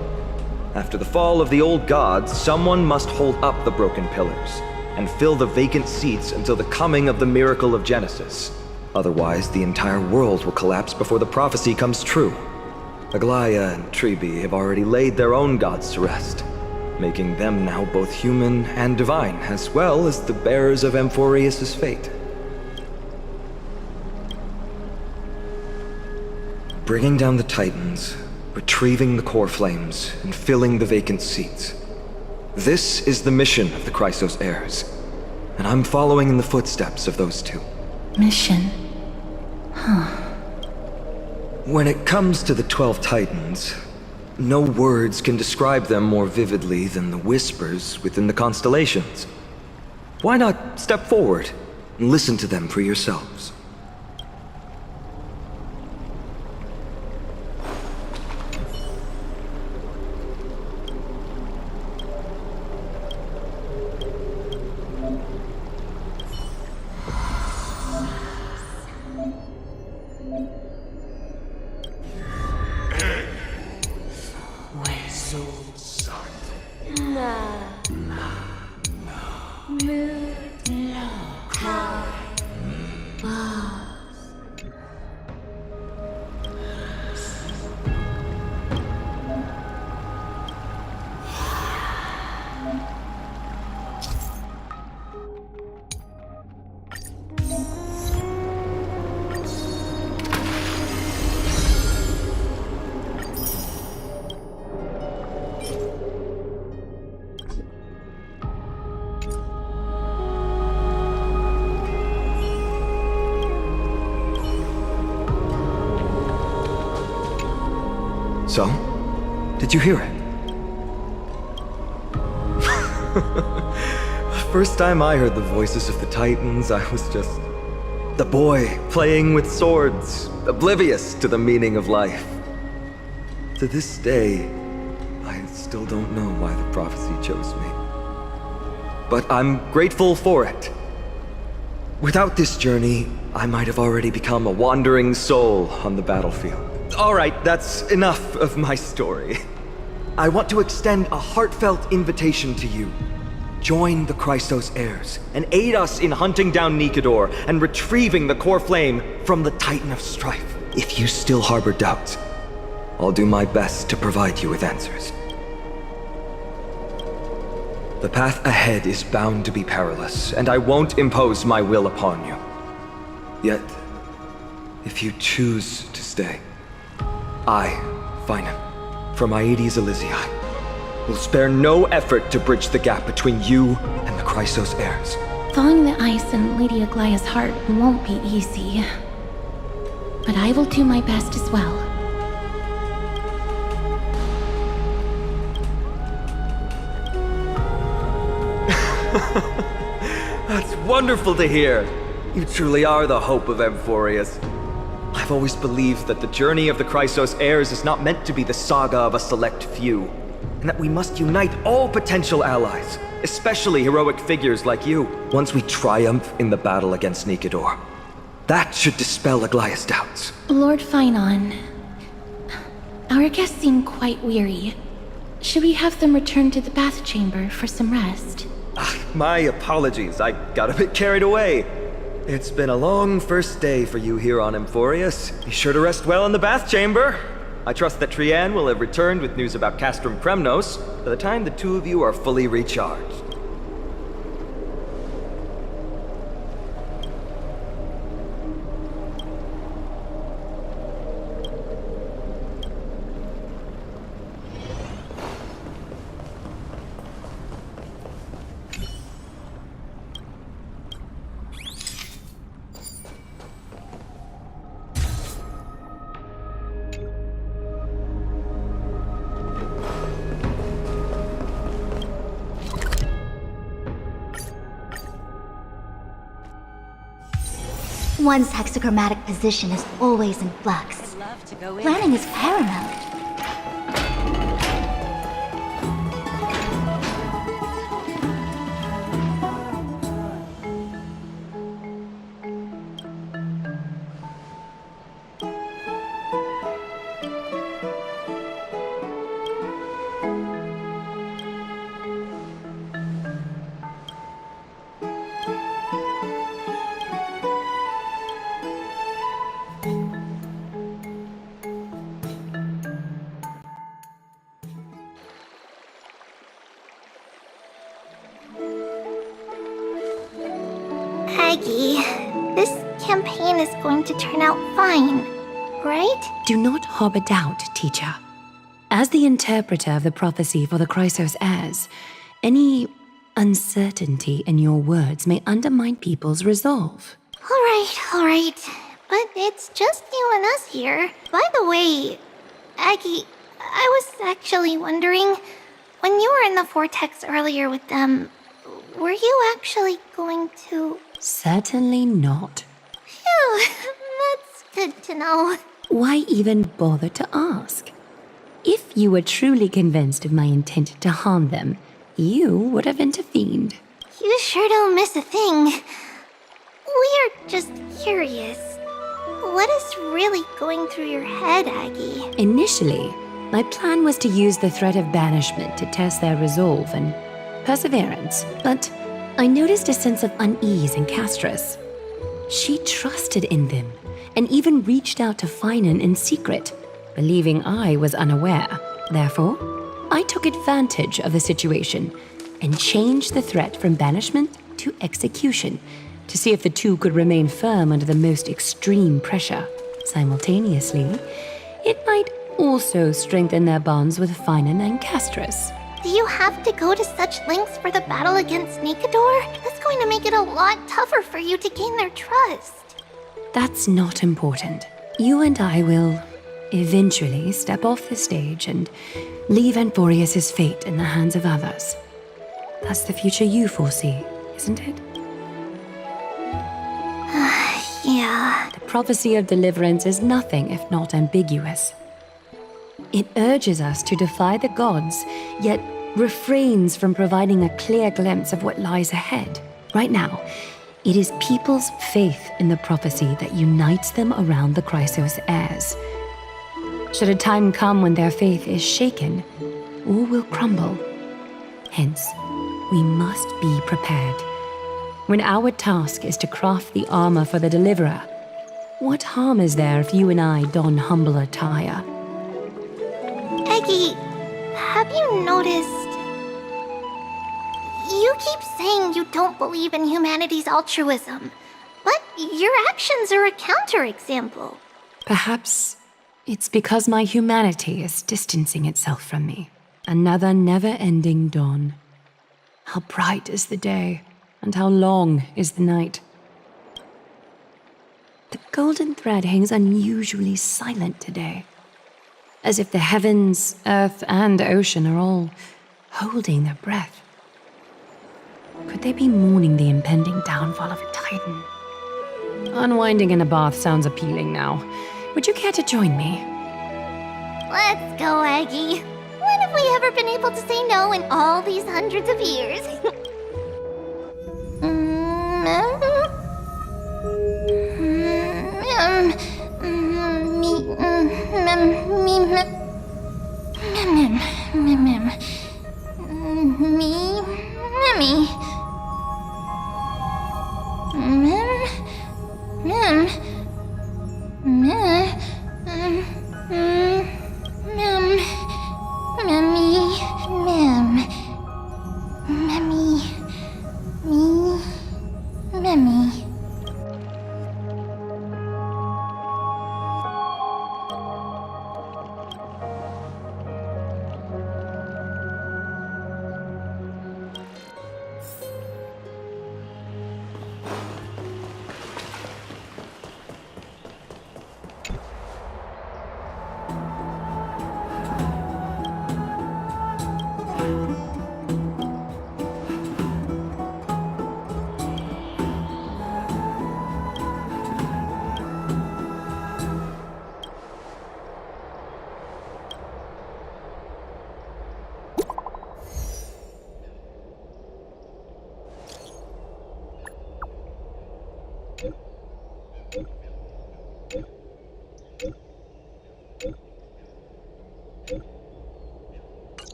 After the fall of the old gods, someone must hold up the broken pillars and fill the vacant seats until the coming of the miracle of Genesis. Otherwise, the entire world will collapse before the prophecy comes true. Aglaia and Tribi have already laid their own gods to rest, making them now both human and divine, as well as the bearers of Amphorius' fate. Bringing down the Titans, retrieving the core flames, and filling the vacant seats. This is the mission of the Chrysos heirs, and I'm following in the footsteps of those two. Mission? Huh. When it comes to the 12 Titans, no words can describe them more vividly than the whispers within the constellations. Why not step forward and listen to them for yourselves? So, did you hear it? First time I heard the voices of the Titans, I was just the boy playing with swords, oblivious to the meaning of life. To this day, I still don't know why the prophecy chose me. But I'm grateful for it. Without this journey, I might have already become a wandering soul on the battlefield. Alright, that's enough of my story. I want to extend a heartfelt invitation to you. Join the Chrysos heirs and aid us in hunting down Nikedor and retrieving the core flame from the Titan of Strife. If you still harbor doubts, I'll do my best to provide you with answers. The path ahead is bound to be perilous, and I won't impose my will upon you. Yet, if you choose to stay, I, Finan, from Aedes Elysiae, will spare no effort to bridge the gap between you and the Chrysos heirs. Thawing the ice in Lady Aglia's heart won't be easy. But I will do my best as well. That's wonderful to hear. You truly are the hope of Amphorius. I've always believed that the journey of the Chrysos heirs is not meant to be the saga of a select few, and that we must unite all potential allies, especially heroic figures like you, once we triumph in the battle against Nikedor. That should dispel Aglia's doubts. Lord Finan, our guests seem quite weary. Should we have them return to the bath chamber for some rest? My apologies, I got a bit carried away. It's been a long first day for you here on Amphorius. Be sure to rest well in the bath chamber. I trust that Trianne will have returned with news about Castrum Kremnos by the time the two of you are fully recharged. One's hexagrammatic position is always in flux. Planning is paramount. Eggie, this campaign is going to turn out fine, right? Do not harbor doubt, teacher. As the interpreter of the prophecy for the Chrysos heirs, any uncertainty in your words may undermine people's resolve. All right. But it's just you and us here. By the way, Aggie, I was actually wondering, when you were in the vortex earlier with them, were you actually going to... Certainly not. Phew, that's good to know. Why even bother to ask? If you were truly convinced of my intent to harm them, you would have intervened. You sure don't miss a thing. We're just curious. What is really going through your head, Aggie? Initially, my plan was to use the threat of banishment to test their resolve and perseverance, but I noticed a sense of unease in Castris. She trusted in them and even reached out to Finan in secret, believing I was unaware. Therefore, I took advantage of the situation and changed the threat from banishment to execution to see if the two could remain firm under the most extreme pressure. Simultaneously, it might also strengthen their bonds with Finan and Castris. Do you have to go to such lengths for the battle against Nikador? That's going to make it a lot tougher for you to gain their trust. That's not important. You and I will eventually step off the stage and leave Amphorius' fate in the hands of others. That's the future you foresee, isn't it? Yeah. The prophecy of deliverance is nothing if not ambiguous. It urges us to defy the gods, yet refrains from providing a clear glimpse of what lies ahead. Right now, it is people's faith in the prophecy that unites them around the Chrysos heirs. Should a time come when their faith is shaken, all will crumble. Hence, we must be prepared. When our task is to craft the armor for the deliverer, what harm is there if you and I don humble attire? Eggie, have you noticed? You keep saying you don't believe in humanity's altruism, but your actions are a counterexample. Perhaps it's because my humanity is distancing itself from me. Another never-ending dawn. How bright is the day, and how long is the night. The golden thread hangs unusually silent today, as if the heavens, earth, and ocean are all holding their breath. Could they be mourning the impending downfall of a titan? Unwinding in a bath sounds appealing now. Would you care to join me? Let's go, Aggie. When have we ever been able to say no in all these hundreds of years?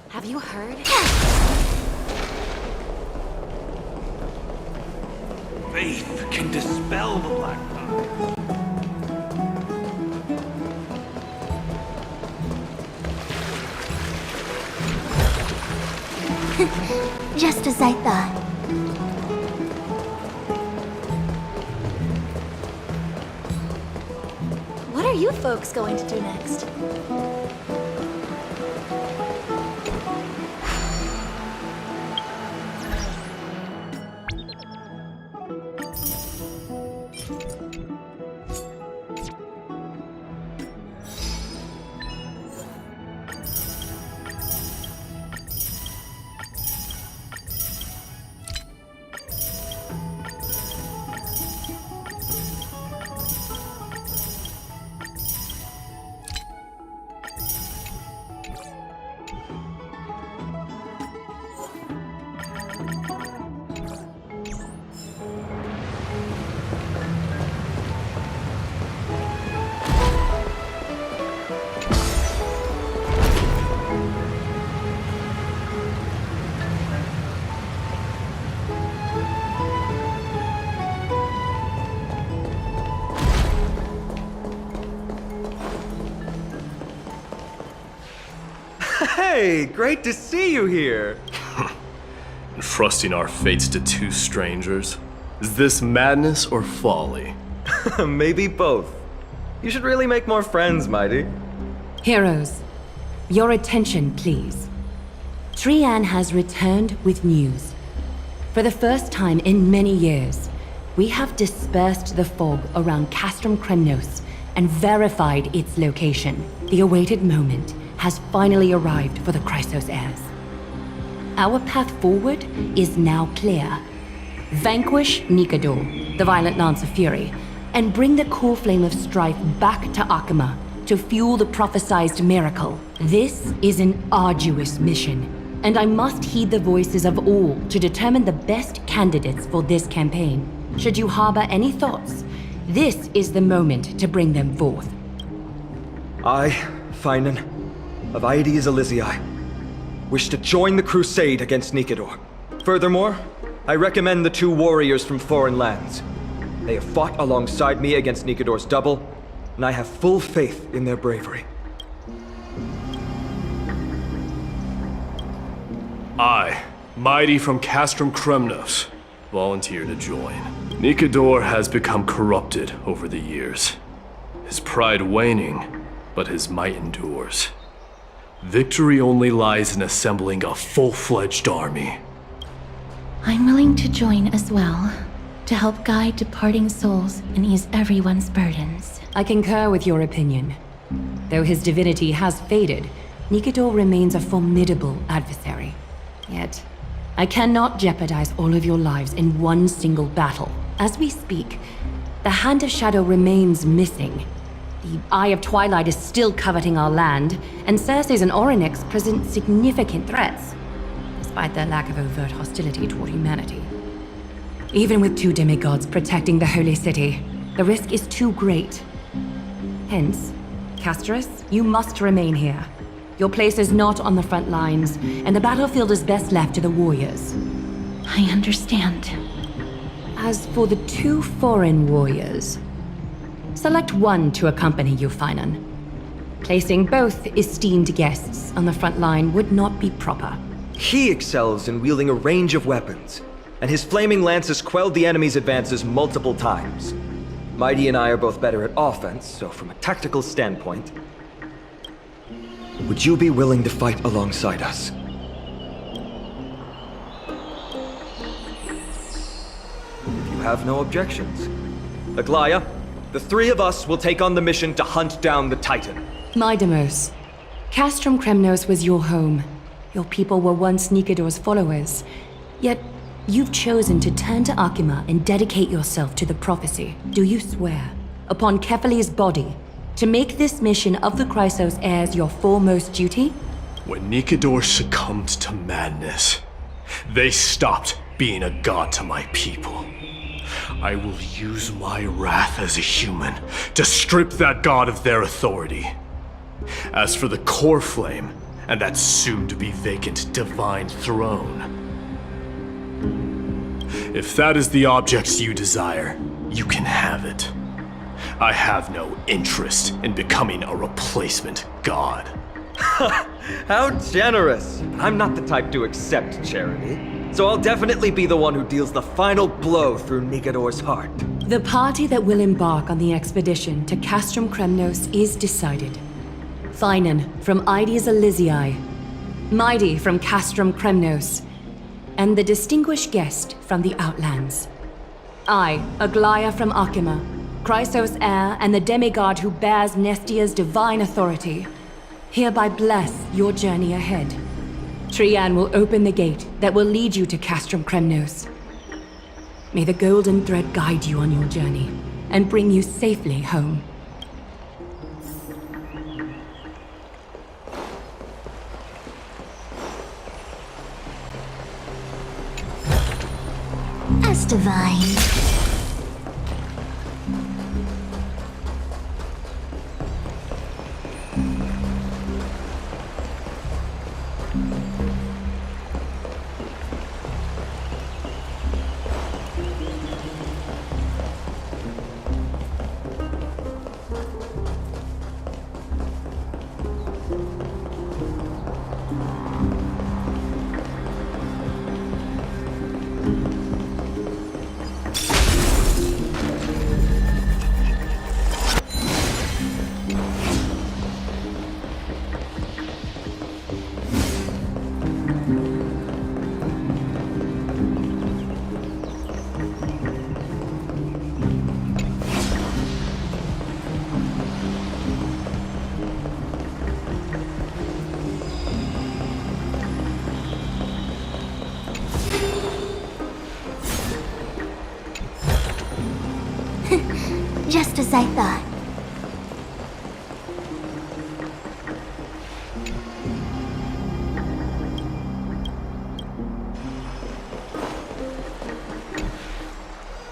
Have you heard? faith can dispel the black tide. Just as I thought. What are you folks going to do next? Hey, great to see you here. Entrusting our fates to two strangers? Is this madness or folly? Maybe both. You should really make more friends, Mighty. Heroes, your attention, please. Trian has returned with news. For the first time in many years, we have dispersed the fog around Castrum Kremnos and verified its location. The awaited moment has finally arrived for the Chrysos heirs. Our path forward is now clear. Vanquish Nikador, the violent Lance of Fury, and bring the cool flame of strife back to Akima to fuel the prophesized miracle. This is an arduous mission, and I must heed the voices of all to determine the best candidates for this campaign. Should you harbor any thoughts, this is the moment to bring them forth. I, Finan, of Aedes Elysiae, wish to join the crusade against Nikador. Furthermore, I recommend the two warriors from foreign lands. They have fought alongside me against Nikador's double, and I have full faith in their bravery. I, Mighty from Castrum Kremnos, volunteer to join. Nikador has become corrupted over the years. His pride waning, but his might endures. Victory only lies in assembling a full-fledged army. I'm willing to join as well, to help guide departing souls and ease everyone's burdens. I concur with your opinion. Though his divinity has faded, Nikador remains a formidable adversary. Yet, I cannot jeopardize all of your lives in one single battle. As we speak, the Hand of Shadow remains missing. The Eye of Twilight is still coveting our land, and Circes and Orynyx present significant threats, despite their lack of overt hostility toward humanity. Even with two demigods protecting the Holy City, the risk is too great. Hence, Castris, you must remain here. Your place is not on the front lines, and the battlefield is best left to the warriors. I understand. As for the two foreign warriors, select one to accompany you, Finan. Placing both esteemed guests on the front line would not be proper. He excels in wielding a range of weapons, and his flaming lances quelled the enemy's advances multiple times. Mighty and I are both better at offense, so from a tactical standpoint, would you be willing to fight alongside us? If you have no objections. Aglaya, the three of us will take on the mission to hunt down the Titan. Mydamos, Castrum Kremnos was your home. Your people were once Nikador's followers. Yet, you've chosen to turn to Akima and dedicate yourself to the prophecy. Do you swear, upon Kefali's body, to make this mission of the Chrysos heirs your foremost duty? When Nikador succumbed to madness, they stopped being a god to my people. I will use my wrath as a human to strip that god of their authority. As for the core flame and that soon-to-be vacant divine throne, If that is the objects you desire, you can have it. I have no interest in becoming a replacement god. How generous! I'm not the type to accept charity, so I'll definitely be the one who deals the final blow through Nigador's heart. The party that will embark on the expedition to Castrum Kremnos is decided. Finan from Ides Elysiae, Mighty from Castrum Kremnos, and the distinguished guest from the Outlands. I, Aglaia from Akima, Chrysos heir and the demigod who bears Nestia's divine authority, hereby bless your journey ahead. Trian will open the gate that will lead you to Castrum Kremnos. May the golden thread guide you on your journey and bring you safely home. As divine. Just as I thought.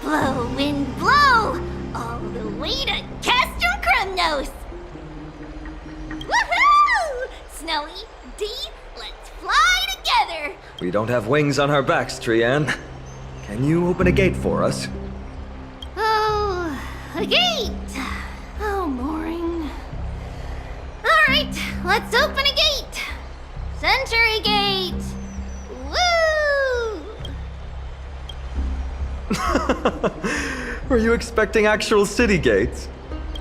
Blow, wind, blow! All the way to Castrum Kremnos! Woohoo! Snowy, D, let's fly together! We don't have wings on our backs, Trian. Can you open a gate for us? Oh, a gate! Oh, boring. Alright, let's open a gate! Century Gate! Woo! Were you expecting actual city gates?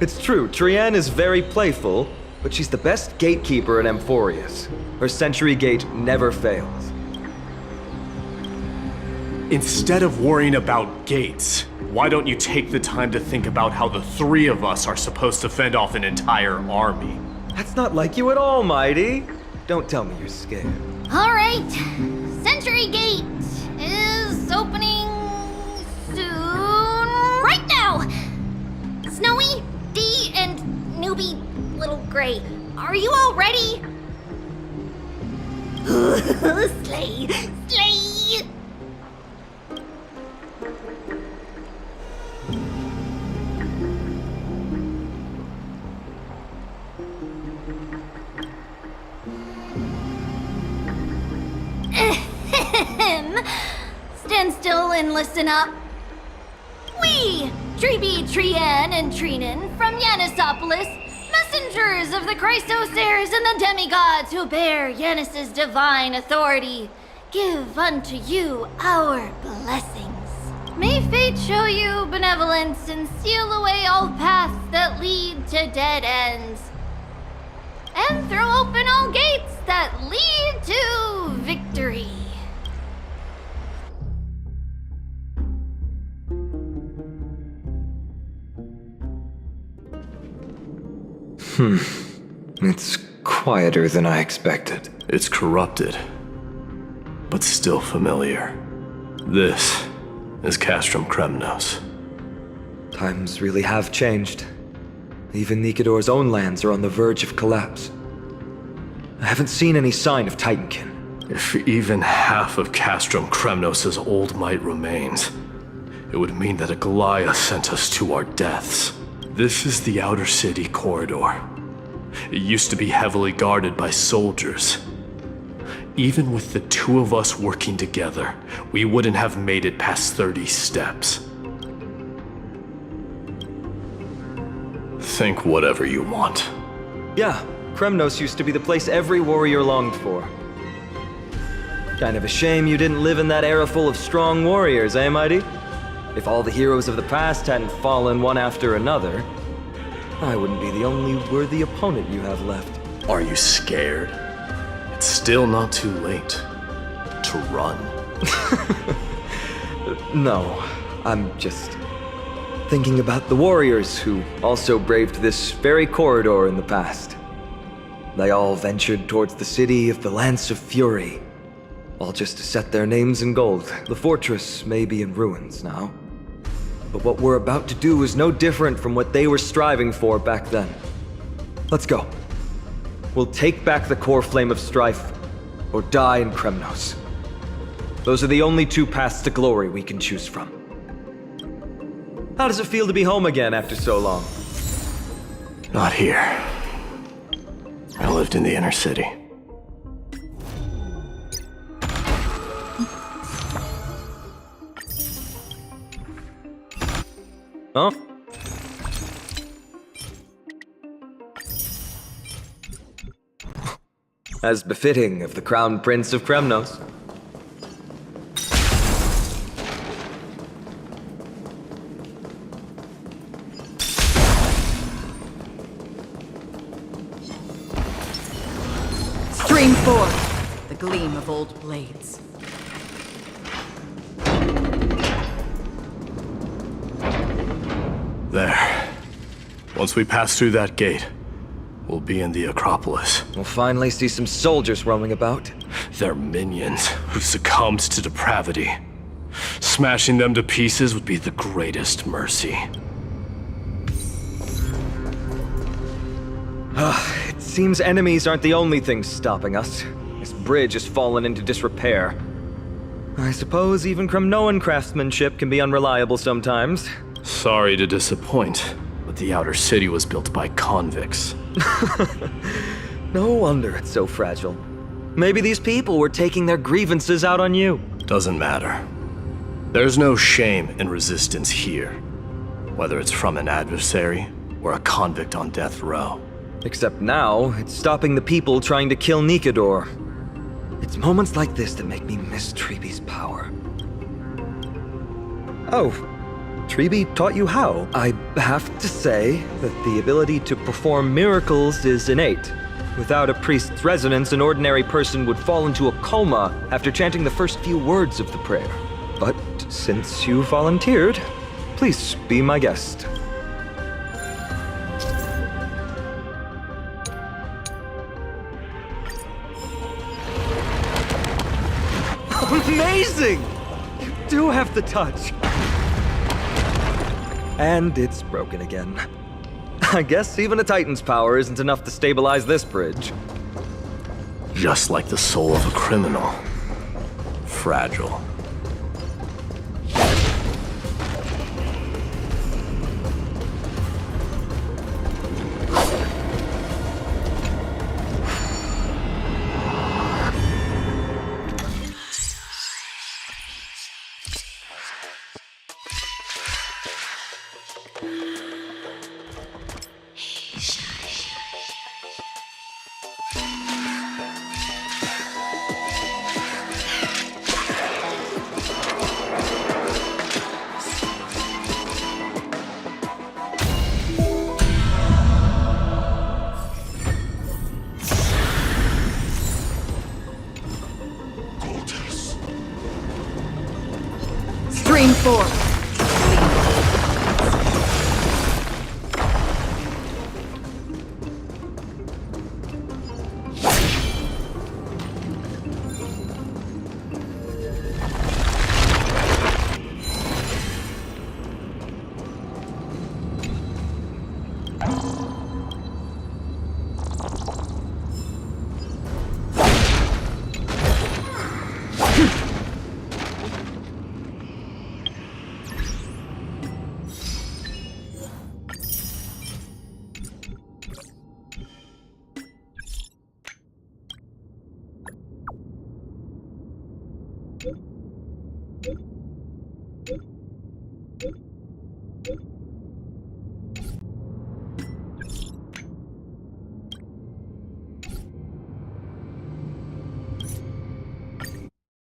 It's true, Trian is very playful, but she's the best gatekeeper in Amphorius. Her Century Gate never fails. Instead of worrying about gates, why don't you take the time to think about how the three of us are supposed to fend off an entire army? That's not like you at all, Mighty. Don't tell me you're scared. Alright, Century Gate is opening soon. Right now! Snowy, D, and newbie Little Gray, are you all ready? Slay! Slay! Stand still and listen up. We, Treeby, Trian, and Trinan from Yanisopolis, messengers of the Chrysosaurs and the demigods who bear Yanis's divine authority, give unto you our blessings. May fate show you benevolence and seal away all paths that lead to dead ends, and throw open all gates that lead to victory. It's quieter than I expected. It's corrupted, but still familiar. This is Castrum Kremnos. Times really have changed. Even Nigador's own lands are on the verge of collapse. I haven't seen any sign of Titankin. If even half of Castrum Kremnos' old might remains, it would mean that Aglaia sent us to our deaths. This is the outer city corridor. It used to be heavily guarded by soldiers. even with the two of us working together, we wouldn't have made it past 30 steps. Think whatever you want. Yeah, Kremnos used to be the place every warrior longed for. Kind of a shame you didn't live in that era full of strong warriors, eh, Mighty? If all the heroes of the past hadn't fallen one after another, I wouldn't be the only worthy opponent you have left. Are you scared? It's still not too late to run. No, I'm just thinking about the warriors who also braved this very corridor in the past. They all ventured towards the city of the Lance of Fury, all just to set their names in gold. The fortress may be in ruins now, but what we're about to do is no different from what they were striving for back then. Let's go. We'll take back the core flame of strife, or die in Kremnos. Those are the only two paths to glory we can choose from. How does it feel to be home again after so long? Not here. I lived in the inner city. Huh? As befitting of the Crown Prince of Kremnos. Stream forth, the gleam of old blades. There. Once we pass through that gate, we'll be in the Acropolis. We'll finally see some soldiers roaming about. They're minions who succumbed to depravity. Smashing them to pieces would be the greatest mercy. It seems enemies aren't the only things stopping us. This bridge has fallen into disrepair. I suppose even Kremnoan craftsmanship can be unreliable sometimes. Sorry to disappoint, but the outer city was built by convicts. No wonder it's so fragile. Maybe these people were taking their grievances out on you. Doesn't matter. There's no shame in resistance here, whether it's from an adversary or a convict on death row. Except now, it's stopping the people trying to kill Nikador. It's moments like this that make me miss Treeby's power. Oh, Treeby taught you how? I have to say that the ability to perform miracles is innate. Without a priest's resonance, an ordinary person would fall into a coma after chanting the first few words of the prayer. But since you volunteered, please be my guest. Amazing! You do have the touch. And it's broken again. I guess even a Titan's power isn't enough to stabilize this bridge. Just like the soul of a criminal. Fragile. Stream forth. you